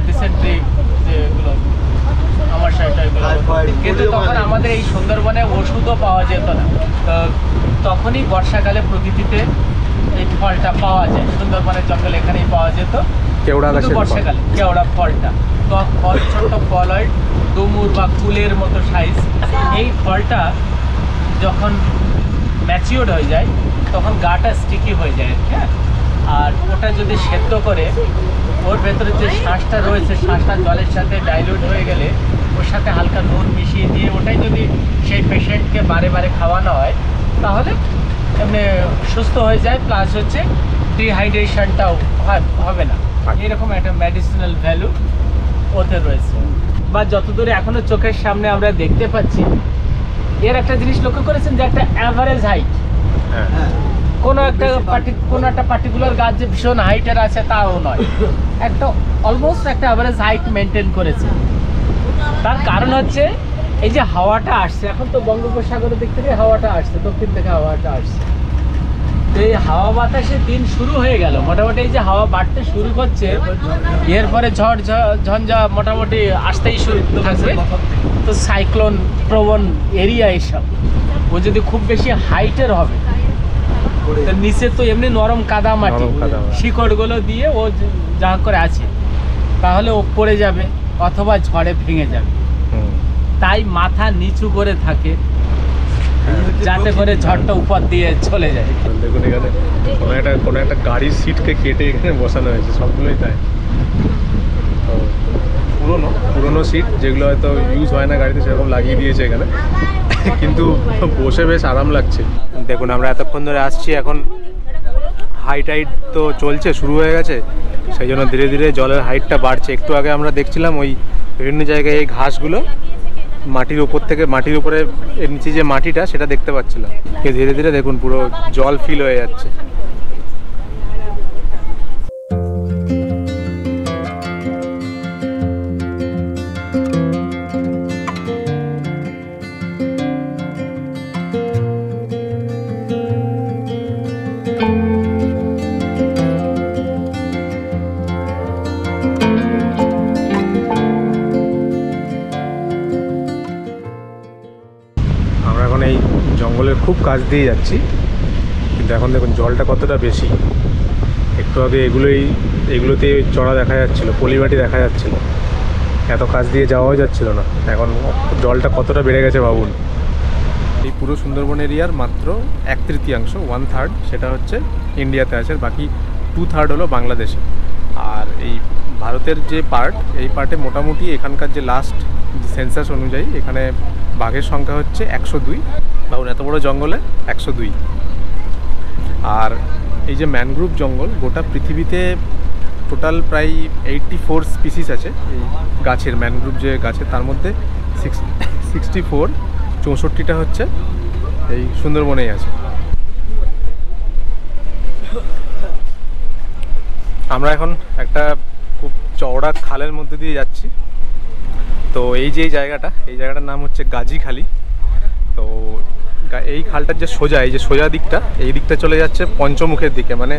ডিসেন্ট্রি যেগুলো আমার সাইডটা, কিন্তু তখন আমাদের এই সুন্দরবনে ওষুধও পাওয়া যেত না, তো তখনই বর্ষাকালে প্রকৃতিতে এই ফলটা পাওয়া যায়, সুন্দরবনের জঙ্গলে এখানেই পাওয়া যেত কেওড়া গাছের বর্ষাকালে। কেওড়া ফলটা তো ফল ছোট ফল হয়, ডুমুর বা কুলের মতো সাইজ। এই ফলটা যখন ম্যাচিওর হয়ে যায় তখন গাটা স্টিকি হয়ে যায়, হ্যাঁ, আর ওটা যদি সেদ্ধ করে ওর ভেতরে যে শ্বাসটা রয়েছে, শ্বাসটা জলের সাথে ডাইলিউট হয়ে গেলে ওর সাথে হালকা নুন মিশিয়ে দিয়ে ওটাই যদি সেই পেশেন্টকে বারে বারে খাওয়ানো হয়, তাহলে এমনি সুস্থ হয়ে যায়, প্লাস হচ্ছে ডিহাইড্রেশনটাও হবে না। এরকম একটা মেডিসিনাল ভ্যালু ওতে রয়েছে। বা যতদূর এখনো চোখের সামনে আমরা দেখতে পাচ্ছি, এর একটা জিনিস লক্ষ্য করেছেন যে একটা অ্যাভারেজ হাইট, কোনো একটা পার্টিকুলার গাছ যে ভীষণ হাইটের আছে তাও নয়, একটা অলমোস্ট একটা অ্যাভারেজ হাইট মেনটেন করেছে। তার কারণ হচ্ছে এই যে হাওয়াটা আসছে, এখন তো বঙ্গোপসাগরের দিক থেকে হাওয়াটা আসছে, দক্ষিণ থেকে হাওয়াটা আসছে, তো এই হাওয়া বাতাসের দিন শুরু হয়ে গেল মোটামুটি। এই যে হাওয়া বাড়তে শুরু করছে, এরপরে ঝড় ঝঞ্ঝা মোটামুটি আসতেই শুরু থাকবে। তো সাইক্লোন প্রবণ এরিয়া এইসব, ও যদি খুব বেশি হাইটের হবে, তো নিচে তো এমনি নরম কাদা মাটি, শিকড়গুলো দিয়ে ও যা করে আছে, তাহলে ও পড়ে যাবে অথবা ঝড়ে ভেঙে যাবে। তাই মাথা নিচু করে থাকে, যাতে করে ঝড়টা উপর দিয়ে চলে যায়। দেখুন এখানে কোনো একটা গাড়ির সিটকে কেটে এখানে বসানো হয়েছে, সবগুলোই তাই। তো পুরোনো সিট যেগুলো হয়তো ইউজ হয় না গাড়িতে, সেরকম লাগিয়ে দিয়েছে এখানে, কিন্তু বসে বেশ আরাম লাগছে। দেখুন আমরা এতক্ষণ ধরে আসছি, এখন হাই টাইড তো চলছে, শুরু হয়ে গেছে, সেই জন্য ধীরে ধীরে জলের হাইটটা বাড়ছে। একটু আগে আমরা দেখছিলাম ওই বিভিন্ন জায়গায় এই ঘাসগুলো মাটির উপর থেকে, মাটির উপরে নিচে যে মাটিটা সেটা দেখতে পাচ্ছিলাম। ধীরে ধীরে দেখুন পুরো জল ফিল হয়ে যাচ্ছে। এই জঙ্গলের খুব কাছ দিয়ে যাচ্ছি, কিন্তু এখন দেখুন জলটা কতটা বেশি। একটু আগে এগুলোতে চড়া দেখা যাচ্ছিলো, পলিমাটি দেখা যাচ্ছিল, এত কাছ দিয়ে যাওয়াও যাচ্ছিল না। এখন জলটা কতটা বেড়ে গেছে ভাবুন। এই পুরো সুন্দরবন এরিয়ার মাত্র 1/3, 1/3 সেটা হচ্ছে ইন্ডিয়াতে আছে, বাকি 2/3 হলো বাংলাদেশে। আর এই ভারতের যে পার্ট, এই পার্টে মোটামুটি এখানকার যে লাস্ট সেন্সাস অনুযায়ী এখানে বাঘের সংখ্যা হচ্ছে 102। ভাবুন এত বড় জঙ্গলে 102। আর এই যে ম্যানগ্রোভ জঙ্গল, গোটা পৃথিবীতে টোটাল প্রায় 84 স্পিসিস আছে এই গাছের, ম্যানগ্রোভ যে গাছের, তার মধ্যে 64টা হচ্ছে এই সুন্দরবনেই আছে। আমরা এখন একটা খুব চওড়া খালের মধ্যে দিয়ে যাচ্ছি। তো এই যে এই জায়গাটার নাম হচ্ছে গাজীখালি। তো এই খালটার যে সোজা, এই যে সোজা দিকটা, এই দিকটা চলে যাচ্ছে পঞ্চমুখের দিকে, মানে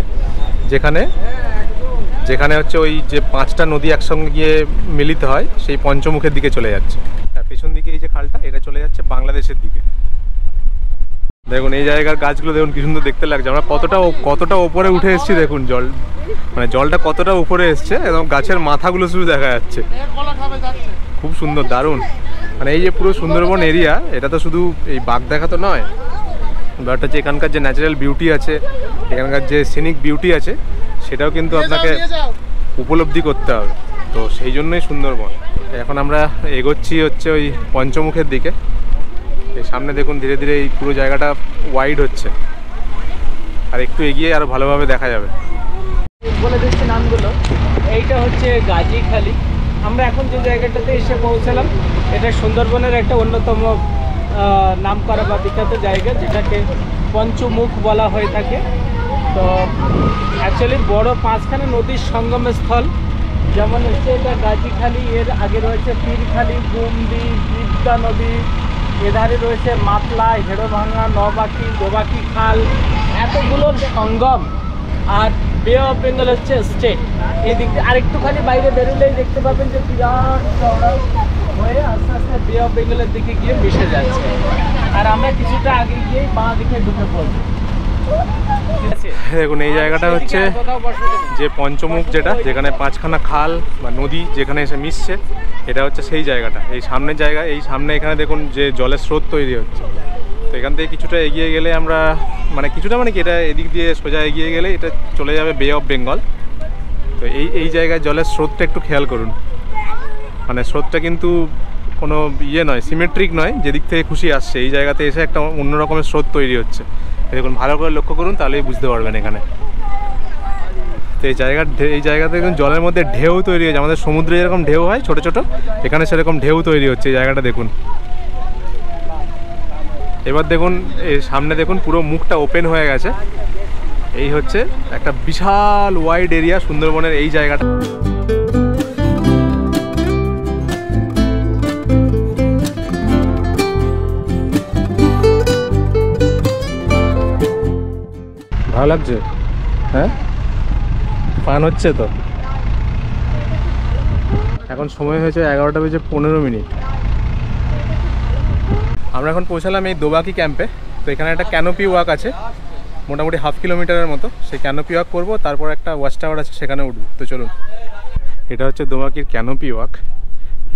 যেখানে হচ্ছে ওই যে 5টা নদী একসঙ্গে গিয়ে মিলিত হয়, সেই পঞ্চমুখের দিকে চলে যাচ্ছে। আর পেছন দিকে এই যে খালটা, এটা চলে যাচ্ছে বাংলাদেশের দিকে। দেখুন এই জায়গার গাছগুলো দেখুন কি সুন্দর দেখতে লাগছে। আমরা কতটা ওপরে উঠে এসেছি দেখুন, জলটা কতটা উপরে এসছে, এবং গাছের মাথাগুলো শুধু দেখা যাচ্ছে। খুব সুন্দর, দারুণ। মানে এই যে পুরো সুন্দরবন এরিয়া, এটা তো শুধু এই বাঘ দেখা তো নয়, বাট হচ্ছে এখানকার যে ন্যাচারাল বিউটি আছে, এখানকার যে সিনিক বিউটি আছে, সেটাও কিন্তু আপনাকে উপলব্ধি করতে হবে। তো সেই জন্যই সুন্দরবন। এখন আমরা এগোচ্ছি হচ্ছে ওই পঞ্চমুখের দিকে। এই সামনে দেখুন ধীরে ধীরে এই পুরো জায়গাটা ওয়াইড হচ্ছে, আর একটু এগিয়ে আরো ভালোভাবে দেখা যাবে। বলে দিচ্ছি নামগুলো। এইটা হচ্ছে গাজীখালি। আমরা এখন যে জায়গাটাতে এসে পৌঁছালাম, এটা সুন্দরবনের একটা অন্যতম নামকরা বা বিখ্যাত জায়গা, যেটাকে পঞ্চমুখ বলা হয়ে থাকে। তো অ্যাকচুয়ালি বড় 5খানা নদীর সঙ্গমের স্থল। যেমন হচ্ছে এটা গাজীখালি, এর আগে রয়েছে পীরখালি, গুমদি, বিদ্যা নদী, এধারে রয়েছে মাতলা, হেড়োভাঙা, নবাকি, দোবাকি খাল, এতগুলোর সঙ্গম। আর বে অফ বেঙ্গল হচ্ছে স্টেট। এই দিক দিয়ে আরেকটুখানি বাইরে বেরোলেই দেখতে পাবেন যে বিরাট চওড়া হয়ে আস্তে আস্তে বে অফ বেঙ্গলের দিকে গিয়ে মিশে যাচ্ছে। আর আমরা কিছুটা আগে গিয়ে বাঁ দিকে ঢুকে পড়বো। দেখুন এই জায়গাটা হচ্ছে যে পঞ্চমুখ, যেখানে 5খানা খাল বা নদী যেখানে এসে মিশছে, এটা হচ্ছে সেই জায়গাটা। এই সামনের জায়গা, এই সামনে এখানে দেখুন যে জলের স্রোত তৈরি হচ্ছে। তো এখান থেকে কিছুটা এগিয়ে গেলে আমরা, মানে কি এটা এদিক দিয়ে সোজা এগিয়ে গেলে এটা চলে যাবে বে অফ বেঙ্গল। তো এই জায়গায় জলের স্রোতটা একটু খেয়াল করুন, মানে স্রোতটা কিন্তু কোনো নয়, সিমেট্রিক নয়, যেদিক থেকে খুশি আসছে। এই জায়গাতে এসে একটা অন্য রকমের স্রোত তৈরি হচ্ছে। দেখুন ভালো করে লক্ষ্য করুন, তাহলেই বুঝতে পারবেন এখানে। তো এই জায়গাতে দেখুন জলের মধ্যে ঢেউ তৈরি হয়েছে। আমাদের সমুদ্রে যেরকম ঢেউ হয় ছোট ছোট, এখানে সেরকম ঢেউ তৈরি হচ্ছে। এই জায়গাটা দেখুন। এবার দেখুন এই সামনে দেখুন পুরো মুখটা ওপেন হয়ে গেছে, এই হচ্ছে একটা বিশাল ওয়াইড এরিয়া সুন্দরবনের এই জায়গাটা। ভালো লাগছে? হ্যাঁ, ফান হচ্ছে তো। এখন সময় হয়েছে 11:15। আমরা এখন পৌঁছালাম এই দোবাকি ক্যাম্পে। তো এখানে একটা ক্যানোপি ওয়াক আছে, মোটামুটি 1/2 কিলোমিটারের মতো। সেই ক্যানোপি ওয়াক করবো, তারপর একটা ওয়াচ টাওয়ার আছে, সেখানে উঠবো। তো চলুন, এটা হচ্ছে দোবাকির ক্যানোপি ওয়াক।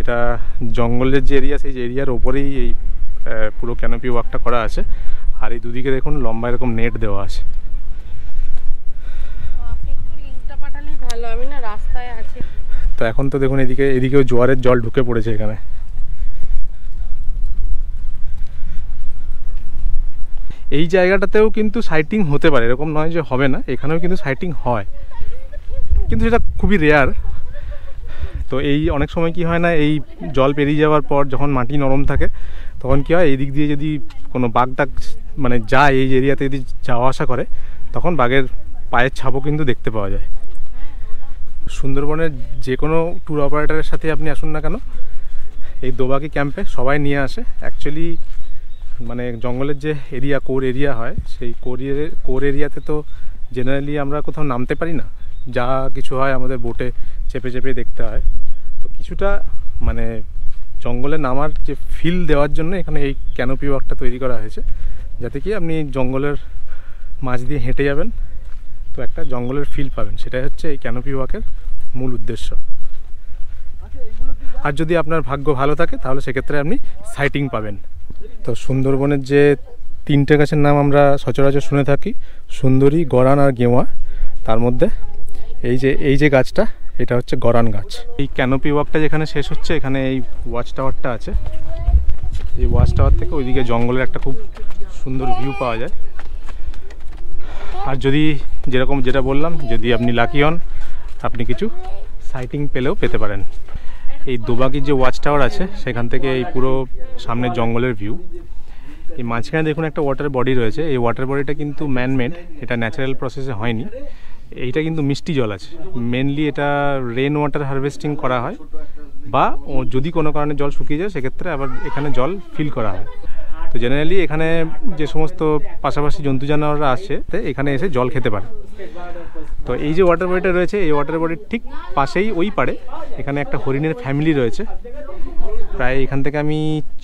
এটা জঙ্গলের যে এরিয়া, সেই এরিয়ার ওপরেই এই পুরো ক্যানোপি ওয়াকটা করা আছে। আর এই দুদিকে দেখুন লম্বা এরকম নেট দেওয়া আছে। তো এখন তো দেখুন এদিকেও জোয়ারের জল ঢুকে পড়েছে এখানে। এই জায়গাটাতেও কিন্তু সাইটিং হতে পারে, এরকম নয় যে হবে না, এখানেও কিন্তু সাইটিং হয়, কিন্তু সেটা খুবই রেয়ার। তো এই অনেক সময় কি হয় না, এই জল পেরিয়ে যাওয়ার পর যখন মাটি নরম থাকে তখন কি হয়, এই দিক দিয়ে যদি কোনো বাঘ টাঘ মানে যায়, এই এরিয়াতে যদি যাওয়া আসা করে, তখন বাঘের পায়ের ছাপও কিন্তু দেখতে পাওয়া যায়। সুন্দরবনের যে কোনো ট্যুর অপারেটরের সাথে আপনি আসুন না কেন, এই দোবাকি ক্যাম্পে সবাই নিয়ে আসে। অ্যাকচুয়ালি মানে জঙ্গলের যে এরিয়া, কোর এরিয়া হয়, সেই কোর এরিয়াতে তো জেনারেলি আমরা কোথাও নামতে পারি না। যা কিছু হয় আমাদের বোটে চেপে চেপে দেখতে হয়। তো কিছুটা মানে জঙ্গলে নামার যে ফিল দেওয়ার জন্য এখানে এই ক্যানোপি ওয়াকটা তৈরি করা হয়েছে, যাতে কি আপনি জঙ্গলের মাঝ দিয়ে হেঁটে যাবেন, তো একটা জঙ্গলের ফিল পাবেন। সেটাই হচ্ছে এই ক্যানোপি ওয়াকের মূল উদ্দেশ্য। আর যদি আপনার ভাগ্য ভালো থাকে তাহলে সেক্ষেত্রে আপনি সাইটিং পাবেন। তো সুন্দরবনের যে 3টে গাছের নাম আমরা সচরাচর শুনে থাকি, সুন্দরী, গরান আর গেওয়া, তার মধ্যে এই যে গাছটা, এটা হচ্ছে গরান গাছ। এই ক্যানোপি ওয়াকটা যেখানে শেষ হচ্ছে, এখানে এই ওয়াচ টাওয়ারটা আছে। এই ওয়াচ টাওয়ার থেকে ওইদিকে জঙ্গলের একটা খুব সুন্দর ভিউ পাওয়া যায়। আর যদি যেটা বললাম, যদি আপনি লাকি হন, আপনি কিছু সাইটিং পেতে পারেন। এই দোবাকির যে ওয়াচ টাওয়ার আছে, সেখান থেকে এই পুরো সামনের জঙ্গলের ভিউ। এই মাঝখানে দেখুন একটা ওয়াটার বডি রয়েছে। এই ওয়াটার বডিটা কিন্তু ম্যানমেড, এটা ন্যাচারাল প্রসেসে হয়নি। এইটা কিন্তু মিষ্টি জল আছে। মেনলি এটা রেন ওয়াটার হারভেস্টিং করা হয়, বা যদি কোনো কারণে জল শুকিয়ে যায় সেক্ষেত্রে আবার এখানে জল ফিল করা হয়। তো জেনারেলি এখানে যে সমস্ত পাশাপাশি জন্তু জানোয়াররা আসে, এখানে এসে জল খেতে পারে। তো এই যে ওয়াটার বডিটা রয়েছে, এই ওয়াটার বডির ঠিক পাশেই ওই পারে এখানে একটা হরিণের ফ্যামিলি রয়েছে। প্রায় এখান থেকে আমি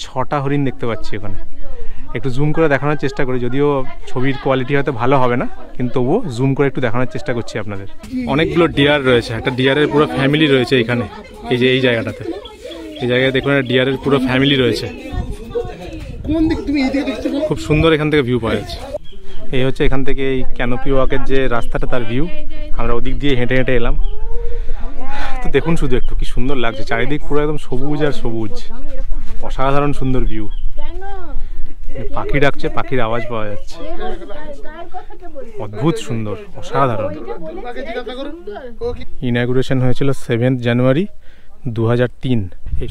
6টা হরিণ দেখতে পাচ্ছি ওখানে। একটু জুম করে দেখানোর চেষ্টা করি, যদিও ছবির কোয়ালিটি হয়তো ভালো হবে না, কিন্তু তবুও জুম করে একটু দেখানোর চেষ্টা করছি আপনাদের। অনেকগুলো ডিয়ার রয়েছে, একটা ডিয়ারের পুরো ফ্যামিলি রয়েছে এখানে। এই জায়গাটাতে, এই জায়গায় দেখুন ডিয়ারের পুরো ফ্যামিলি রয়েছে। খুব সুন্দর এখান থেকে ভিউ পাওয়া যাচ্ছে। এই হচ্ছে এখান থেকে এই ক্যানোপি ওয়াকের যে রাস্তাটা, তার ভিউ। আমরা ওদিক দিয়ে হেঁটে হেঁটে এলাম। তো দেখুন শুধু একটু কি সুন্দর লাগছে, চারিদিক পুরো একদম সবুজ আর সবুজ, অসাধারণ সুন্দর ভিউ। পাখি ডাকছে, পাখির আওয়াজ পাওয়া যাচ্ছে, অদ্ভুত সুন্দর, অসাধারণ। ইনঅগুরেশন হয়েছিল 7 জানুয়ারি 2003। এই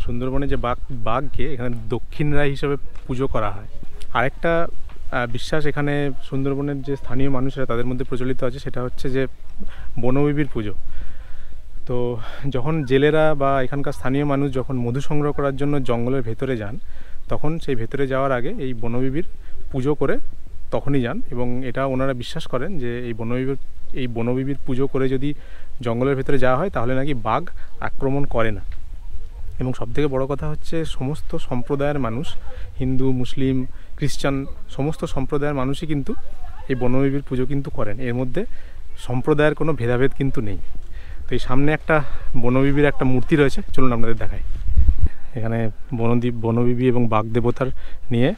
সুন্দরবনে যে বাঘকে এখানে দক্ষিণ রায় হিসেবে পুজো করা হয়। আরেকটা বিশ্বাস এখানে সুন্দরবনের যে স্থানীয় মানুষরা, তাদের মধ্যে প্রচলিত আছে, সেটা হচ্ছে যে বনবিবির পুজো। তো যখন জেলেরা বা এখানকার স্থানীয় মানুষ যখন মধু সংগ্রহ করার জন্য জঙ্গলের ভেতরে যান, তখন সেই ভেতরে যাওয়ার আগে এই বনবিবির পুজো করে তখনই যান। এবং এটা ওনারা বিশ্বাস করেন যে এই বনবিবির পুজো করে যদি জঙ্গলের ভেতরে যাওয়া হয়, তাহলে নাকি বাঘ আক্রমণ করে না। এবং সবথেকে বড় কথা হচ্ছে, সমস্ত সম্প্রদায়ের মানুষ, হিন্দু, মুসলিম, খ্রিস্টান, সমস্ত সম্প্রদায়ের মানুষই কিন্তু এই বনবিবির পুজো কিন্তু করেন। এর মধ্যে সম্প্রদায়ের কোনো ভেদাভেদ কিন্তু নেই। তো এই সামনে একটা বনবিবির একটা মূর্তি রয়েছে, চলুন আপনাদের দেখাই। এখানে বনবিবি এবং বাঘ দেবতার নিয়ে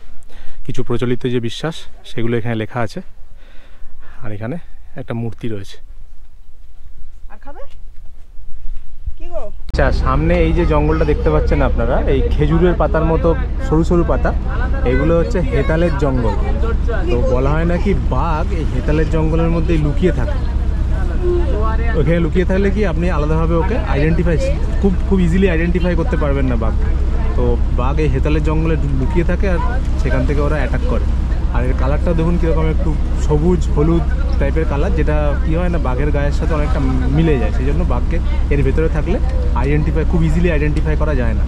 কিছু প্রচলিত যে বিশ্বাস, সেগুলো এখানে লেখা আছে। আর এখানে একটা মূর্তি রয়েছে। আচ্ছা, সামনে এই যে জঙ্গলটা দেখতে পাচ্ছেন আপনারা, এই খেজুরের পাতার মতো সরু সরু পাতা, এগুলো হচ্ছে হেতালের জঙ্গল। তো বলা হয় নাকি বাঘ এই হেতালের জঙ্গলের মধ্যেই লুকিয়ে থাকে। ওখানে লুকিয়ে থাকলে কি আপনি আলাদাভাবে ওকে খুব ইজিলি আইডেন্টিফাই করতে পারবেন না বাঘ। তো বাঘ এই হেতালের জঙ্গলে লুকিয়ে থাকে, আর সেখান থেকে ওরা অ্যাটাক করে। আর এর কালারটা দেখুন কীরকম একটু সবুজ হলুদ টাইপের কালার, যেটা কী হয় না বাঘের গায়ের সাথে অনেকটা মিলে যায়, সেই জন্য বাঘকে এর ভেতরে থাকলে খুব ইজিলি আইডেন্টিফাই করা যায় না।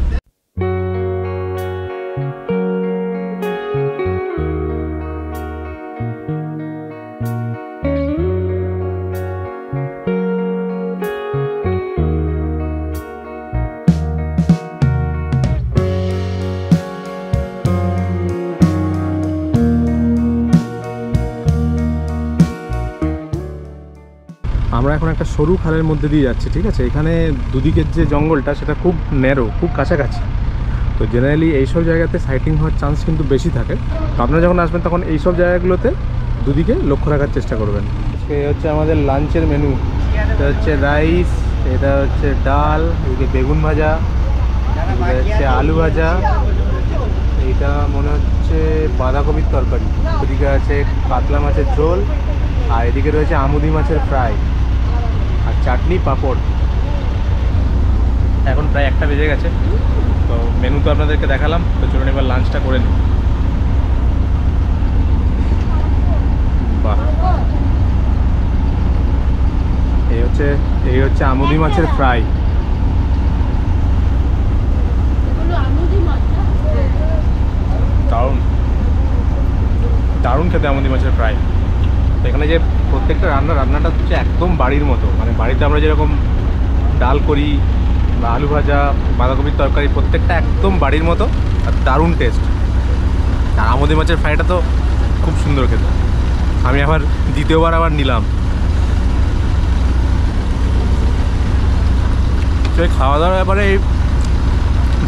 আমরা এখন একটা সরু খালের মধ্যে দিয়ে যাচ্ছি, ঠিক আছে। এখানে দুদিকের যে জঙ্গলটা সেটা খুব ন্যারো, খুব কাছাকাছি। তো জেনারেলি এইসব জায়গাতে সাইটিং হওয়ার চান্স কিন্তু বেশি থাকে। তো আপনারা যখন আসবেন তখন এইসব জায়গাগুলোতে দুদিকে লক্ষ্য রাখার চেষ্টা করবেন। এই হচ্ছে আমাদের লাঞ্চের মেনু। এটা হচ্ছে রাইস, এটা হচ্ছে ডাল, এদিকে বেগুন ভাজা, এটা হচ্ছে আলু ভাজা, এইটা মনে হচ্ছে বাঁধাকপির তরকারি, ওদিকে আছে কাতলা মাছের ঝোল, আর এদিকে রয়েছে আমুদি মাছের ফ্রাই, আর চাটনি পাঁপড়। এখন প্রায় 1টা বেজে গেছে, তো মেনু তো আপনাদেরকে দেখালাম। তো চলুন এবার লাঞ্চটা করে নিই। বাহ, এই হচ্ছে আমুদি মাছের ফ্রাই। দারুণ দারুণ খেতে আমুদি মাছের ফ্রাই। তো এখানে যে প্রত্যেকটা রান্নাটা হচ্ছে একদম বাড়ির মতো, মানে বাড়িতে আমরা যেরকম ডাল করি বা আলু ভাজা, বাঁধাকপির তরকারি, প্রত্যেকটা একদম বাড়ির মতো, আর দারুণ টেস্ট। আর আমুদি মাছের ফ্রাইটা তো খুব সুন্দর খেতে, আমি আবার দ্বিতীয়বার আবার নিলাম। তো এই খাওয়া দাওয়ার ব্যাপারে এই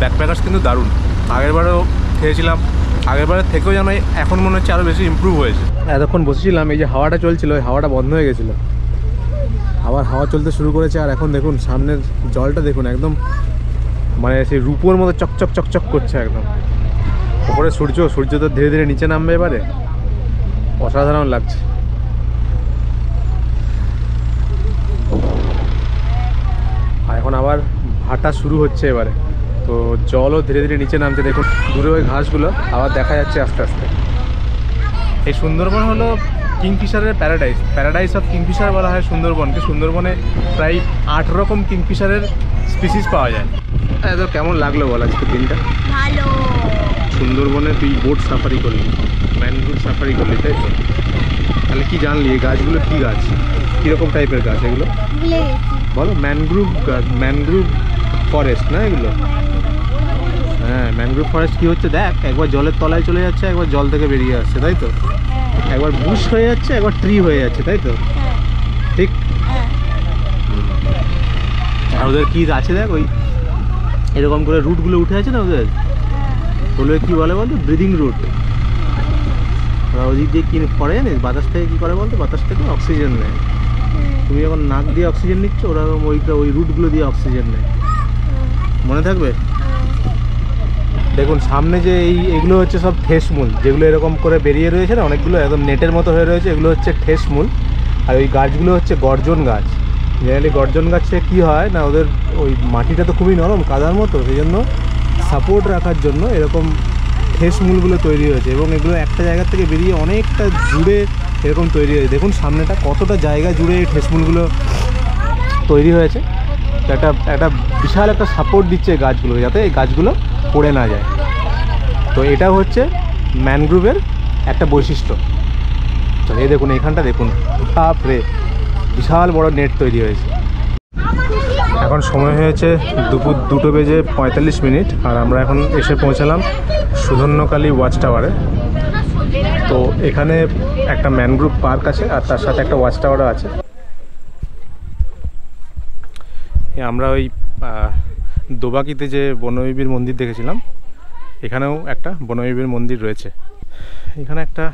ব্যাকপ্যাকার্স কিন্তু দারুণ। আগেরবারও খেয়েছিলাম, আগেরবারের থেকেও যেন এখন মনে হচ্ছে আরও বেশি ইমপ্রুভ হয়েছে। এতক্ষণ বসেছিলাম, এই যে হাওয়াটা চলছিল, ওই হাওয়াটা বন্ধ হয়ে গেছিলো, আবার হাওয়া চলতে শুরু করেছে। আর এখন দেখুন সামনের জলটা দেখুন, একদম মানে সেই রূপোর মতো চকচক চকচক করছে একদম। ওপরে সূর্য তো ধীরে ধীরে নিচে নামবে এবারে, অসাধারণ লাগছে। আর এখন আবার ভাটা শুরু হচ্ছে এবারে, তো জলও ধীরে ধীরে নিচে নামছে। দেখুন দূরে ওই ঘাসগুলো আবার দেখা যাচ্ছে আস্তে আস্তে। এই সুন্দরবন হলো কিংফিশারের প্যারাডাইস অফ কিংফিশার বলা হয় সুন্দরবনকে। সুন্দরবনে প্রায় 8 রকম কিংফিশারের স্পিসিস পাওয়া যায়। এত কেমন লাগলো বল আজকে দিনটা? ভালো। সুন্দরবনে তুই বোট সাফারি করলি, ম্যানগ্রোভ সাফারি করলি, তাই তো? তাহলে কি জানলি এই গাছগুলো কী গাছ, কীরকম টাইপের গাছ এগুলো বলো? ম্যানগ্রোভ ফরেস্ট না এগুলো? হ্যাঁ, ম্যানগ্রোভ ফরেস্ট কী হচ্ছে দেখ, একবার জলের তলায় চলে যাচ্ছে, একবার জল থেকে বেরিয়ে আসছে, তাই তো? একবার বুশ হয়ে যাচ্ছে, একবার ট্রি হয়ে যাচ্ছে, তাই তো? ঠিক। আর ওদের কী আছে দেখ, ওই এরকম করে রুটগুলো উঠে আছে না ওদের, ওগুলো কী বলে বলতো? Breathing route. ওরা ওদিক দিয়ে কী করে জানিস, বাতাস থেকে কী করে বলতো? বাতাস থেকে অক্সিজেন নেয়। তুমি যখন নাক দিয়ে অক্সিজেন নিচ্ছ, ওরা ওই রুটগুলো দিয়ে অক্সিজেন নেয়। মনে থাকবে? দেখুন সামনে যে এইগুলো হচ্ছে সব ঠেসমূল, যেগুলো এরকম করে বেরিয়ে রয়েছে না, অনেকগুলো একদম নেটের মতো হয়ে রয়েছে, এগুলো হচ্ছে ঠেসমূল। আর ওই গাছগুলো হচ্ছে গর্জন গাছ। জেনারেলি গর্জন গাছে কী হয় না, ওদের ওই মাটিটা তো খুবই নরম, কাদার মতো, সেই জন্য সাপোর্ট রাখার জন্য এরকম ঠেসমূলগুলো তৈরি হয়েছে, এবং এগুলো একটা জায়গা থেকে বেরিয়ে অনেকটা জুড়ে এরকম তৈরি হয়েছে। দেখুন সামনেটা কতটা জায়গা জুড়ে এই ঠেসমূলগুলো তৈরি হয়েছে। একটা বিশাল একটা সাপোর্ট দিচ্ছে এই গাছগুলো, যাতে এই গাছগুলো পড়ে না যায়। তো এটা হচ্ছে ম্যানগ্রোভের একটা বৈশিষ্ট্য। তো এই দেখুন এইখানটা দেখুন, বাপরে বিশাল বড় নেট তৈরি হয়েছে। এখন সময় হয়েছে দুপুর 2:45, আর আমরা এখন এসে পৌঁছালাম সুধন্যকালী ওয়াচ টাওয়ারে। তো এখানে একটা ম্যানগ্রোভ পার্ক আছে, আর তার সাথে একটা ওয়াচ টাওয়ারও আছে। আমরা ওই দোবাকিতে যে বনবিবির মন্দির দেখেছিলাম, এখানেও একটা বনবিবির মন্দির রয়েছে। এখানে একটা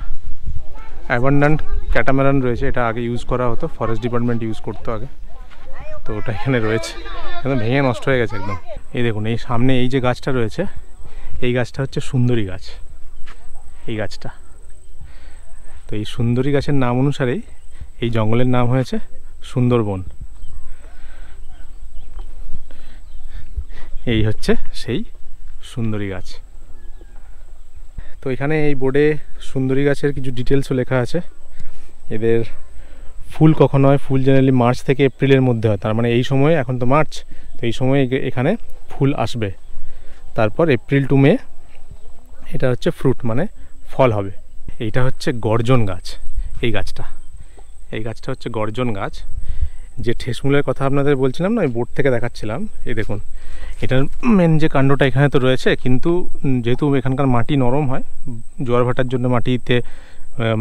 অ্যাবান্ডান্ট ক্যাটামারান রয়েছে, এটা আগে ইউজ করা হতো, ফরেস্ট ডিপার্টমেন্ট ইউজ করতো আগে। তো ওটা এখানে রয়েছে, একদম ভেঙে নষ্ট হয়ে গেছে একদম। এই দেখুন এই সামনে এই যে গাছটা রয়েছে, এই গাছটা হচ্ছে সুন্দরী গাছ, এই গাছটা। তো এই সুন্দরী গাছের নাম অনুসারেই এই জঙ্গলের নাম হয়েছে সুন্দরবন। এই হচ্ছে সেই সুন্দরী গাছ। তো এখানে এই বোর্ডে সুন্দরী গাছের কিছু ডিটেলসও লেখা আছে। এদের ফুল কখন হয়, ফুল জেনারেলি মার্চ থেকে এপ্রিলের মধ্যে হয়, তার মানে এই সময়, এখন তো মার্চ, তো এই সময় এখানে ফুল আসবে। তারপর এপ্রিল টু মে এটা হচ্ছে ফ্রুট, মানে ফল হবে। এইটা হচ্ছে গর্জন গাছ। এই গাছটা হচ্ছে গর্জন গাছ। যে ঠেসমূলের কথা আপনাদের বলছিলাম না, ওই বোর্ড থেকে দেখাচ্ছিলাম, এই দেখুন এটার মেন যে কাণ্ডটা এখানে তো রয়েছে, কিন্তু যেহেতু এখানকার মাটি নরম হয়, জোয়ার ভাটার জন্য মাটিতে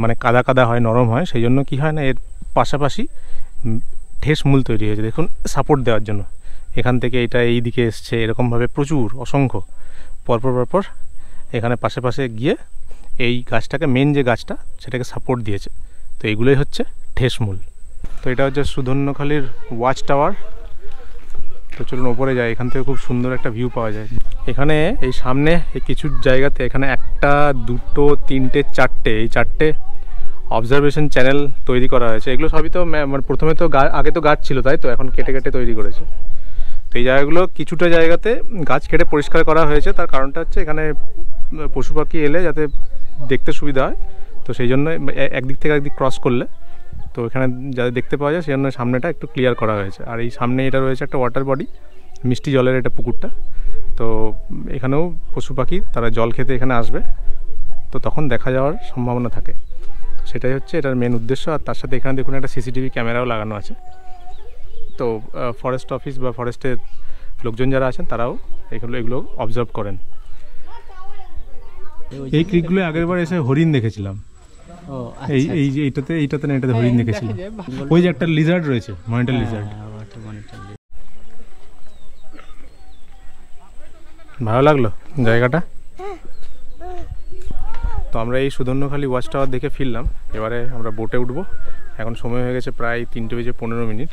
মানে কাদা কাদা হয়, নরম হয়, সেই জন্য কী হয় না, এর পাশাপাশি ঠেসমূল তৈরি হয়েছে। দেখুন সাপোর্ট দেওয়ার জন্য এখান থেকে এটা এই দিকে এসছে, এরকমভাবে প্রচুর অসংখ্য পরপর এখানে পাশে গিয়ে এই গাছটাকে, মেন যে গাছটা সেটাকে সাপোর্ট দিয়েছে। তো এইগুলোই হচ্ছে ঠেসমূল। তো এটা হচ্ছে সুধন্যখালির ওয়াচ টাওয়ার। তো চলুন ওপরে যাই, এখান থেকে খুব সুন্দর একটা ভিউ পাওয়া যায়। এখানে এই সামনে এই কিছু জায়গাতে এখানে 1, 2, 3, 4 এই 4টে অবজারভেশন চ্যানেল তৈরি করা হয়েছে। এগুলো সবই তো মানে প্রথমে তো আগে তো গাছ ছিল, তাই তো, এখন কেটে তৈরি করেছে। তো এই জায়গাগুলো কিছুটা জায়গাতে গাছ কেটে পরিষ্কার করা হয়েছে। তার কারণটা হচ্ছে এখানে পশু পাখি এলে যাতে দেখতে সুবিধা হয়, তো সেই জন্য একদিক থেকে একদিক ক্রস করলে তো এখানে যাতে দেখতে পাওয়া যায়, সেই জন্য সামনেটা একটু ক্লিয়ার করা হয়েছে। আর এই সামনে এটা রয়েছে একটা ওয়াটার বডি, মিষ্টি জলের এটা পুকুরটা। তো এখানেও পশু পাখি তারা জল খেতে এখানে আসবে, তো তখন দেখা যাওয়ার সম্ভাবনা থাকে। সেটাই হচ্ছে এটার মেন উদ্দেশ্য। আর তার সাথে এখানে দেখুন একটা সিসিটিভি ক্যামেরাও লাগানো আছে। তো ফরেস্ট অফিস বা ফরেস্টের লোকজন যারা আছেন তারাও এগুলো অবজার্ভ করেন। এই ক্রিকগুলো আগেরবার এসে হরিণ দেখেছিলাম। এইটাতে না, এটাতে হরিণ দেখেছিলাম। ওই যে একটা লিজার্ড রয়েছে, মনিটর লিজার্ড। ভালো লাগলো জায়গাটা। তো আমরা এই সুধন্যখালি ওয়াচ টাওয়ার দেখে ফিরলাম। এবারে আমরা বোটে উঠবো। এখন সময় হয়ে গেছে প্রায় 3:15।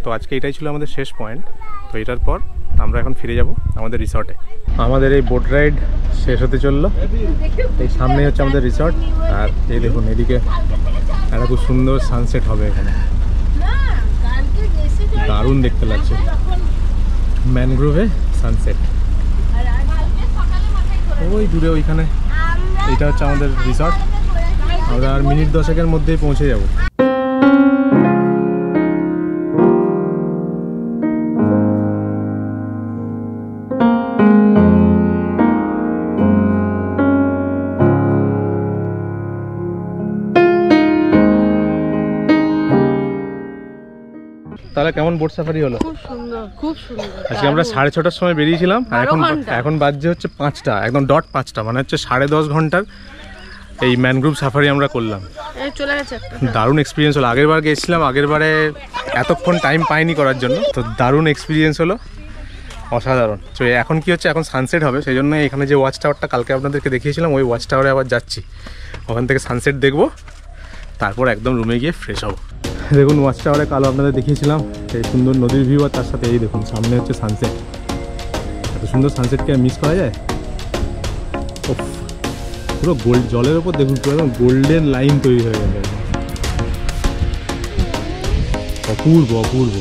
তো আজকে এটাই ছিল আমাদের শেষ পয়েন্ট। তো এটার পর আমরা এখন ফিরে যাব আমাদের রিসর্টে। আমাদের এই বোট রাইড শেষ হতে চললো। এই সামনে হচ্ছে আমাদের রিসর্ট। আর এই দেখুন এদিকে একটা খুব সুন্দর সানসেট হবে এখানে, দারুণ দেখতে লাগছে, ম্যানগ্রোভে সানসেট। ওই দূরে ওইখানে এটা হচ্ছে আমাদের রিসর্ট। আমরা আর মিনিট 10-এর মধ্যেই পৌঁছে যাব। তাহলে কেমন বোট সাফারি হলো? খুব সুন্দর, খুব সুন্দর। আজকে আমরা 6:30টার সময় বেরিয়েছিলাম, আর এখন বাজছে হচ্ছে 5টা, একদম ডট 5টা, মানে হচ্ছে 10.5 ঘন্টার এই ম্যানগ্রোভ সাফারি আমরা করলাম। চলে গেছে, দারুণ এক্সপিরিয়েন্স হলো। আগেরবার গেছিলাম, আগেরবারে এতক্ষণ টাইম পাইনি করার জন্য, তো দারুণ এক্সপিরিয়েন্স হলো, অসাধারণ। তো এখন কি হচ্ছে, এখন সানসেট হবে, সেই জন্য এখানে যে ওয়াচ টাওয়ারটা কালকে আপনাদেরকে দেখিয়েছিলাম, ওই ওয়াচ টাওয়ারে আবার যাচ্ছি। ওখান থেকে সানসেট দেখবো, তারপর একদম রুমে গিয়ে ফ্রেশ হবো। দেখুন ওয়াচ টাওয়ারে কালো আপনাদের দেখিয়েছিলাম সেই সুন্দর নদীর ভিউ, আর তার সাথে এই দেখুন সামনে হচ্ছে সানসেট। এত সুন্দর সানসেটকে মিস করা যায়? পুরো গোল্ড জলের ওপর দেখুন, পুরো একদম গোল্ডেন লাইন তৈরি হয়ে গেছে, অপূর্ব অপূর্ব।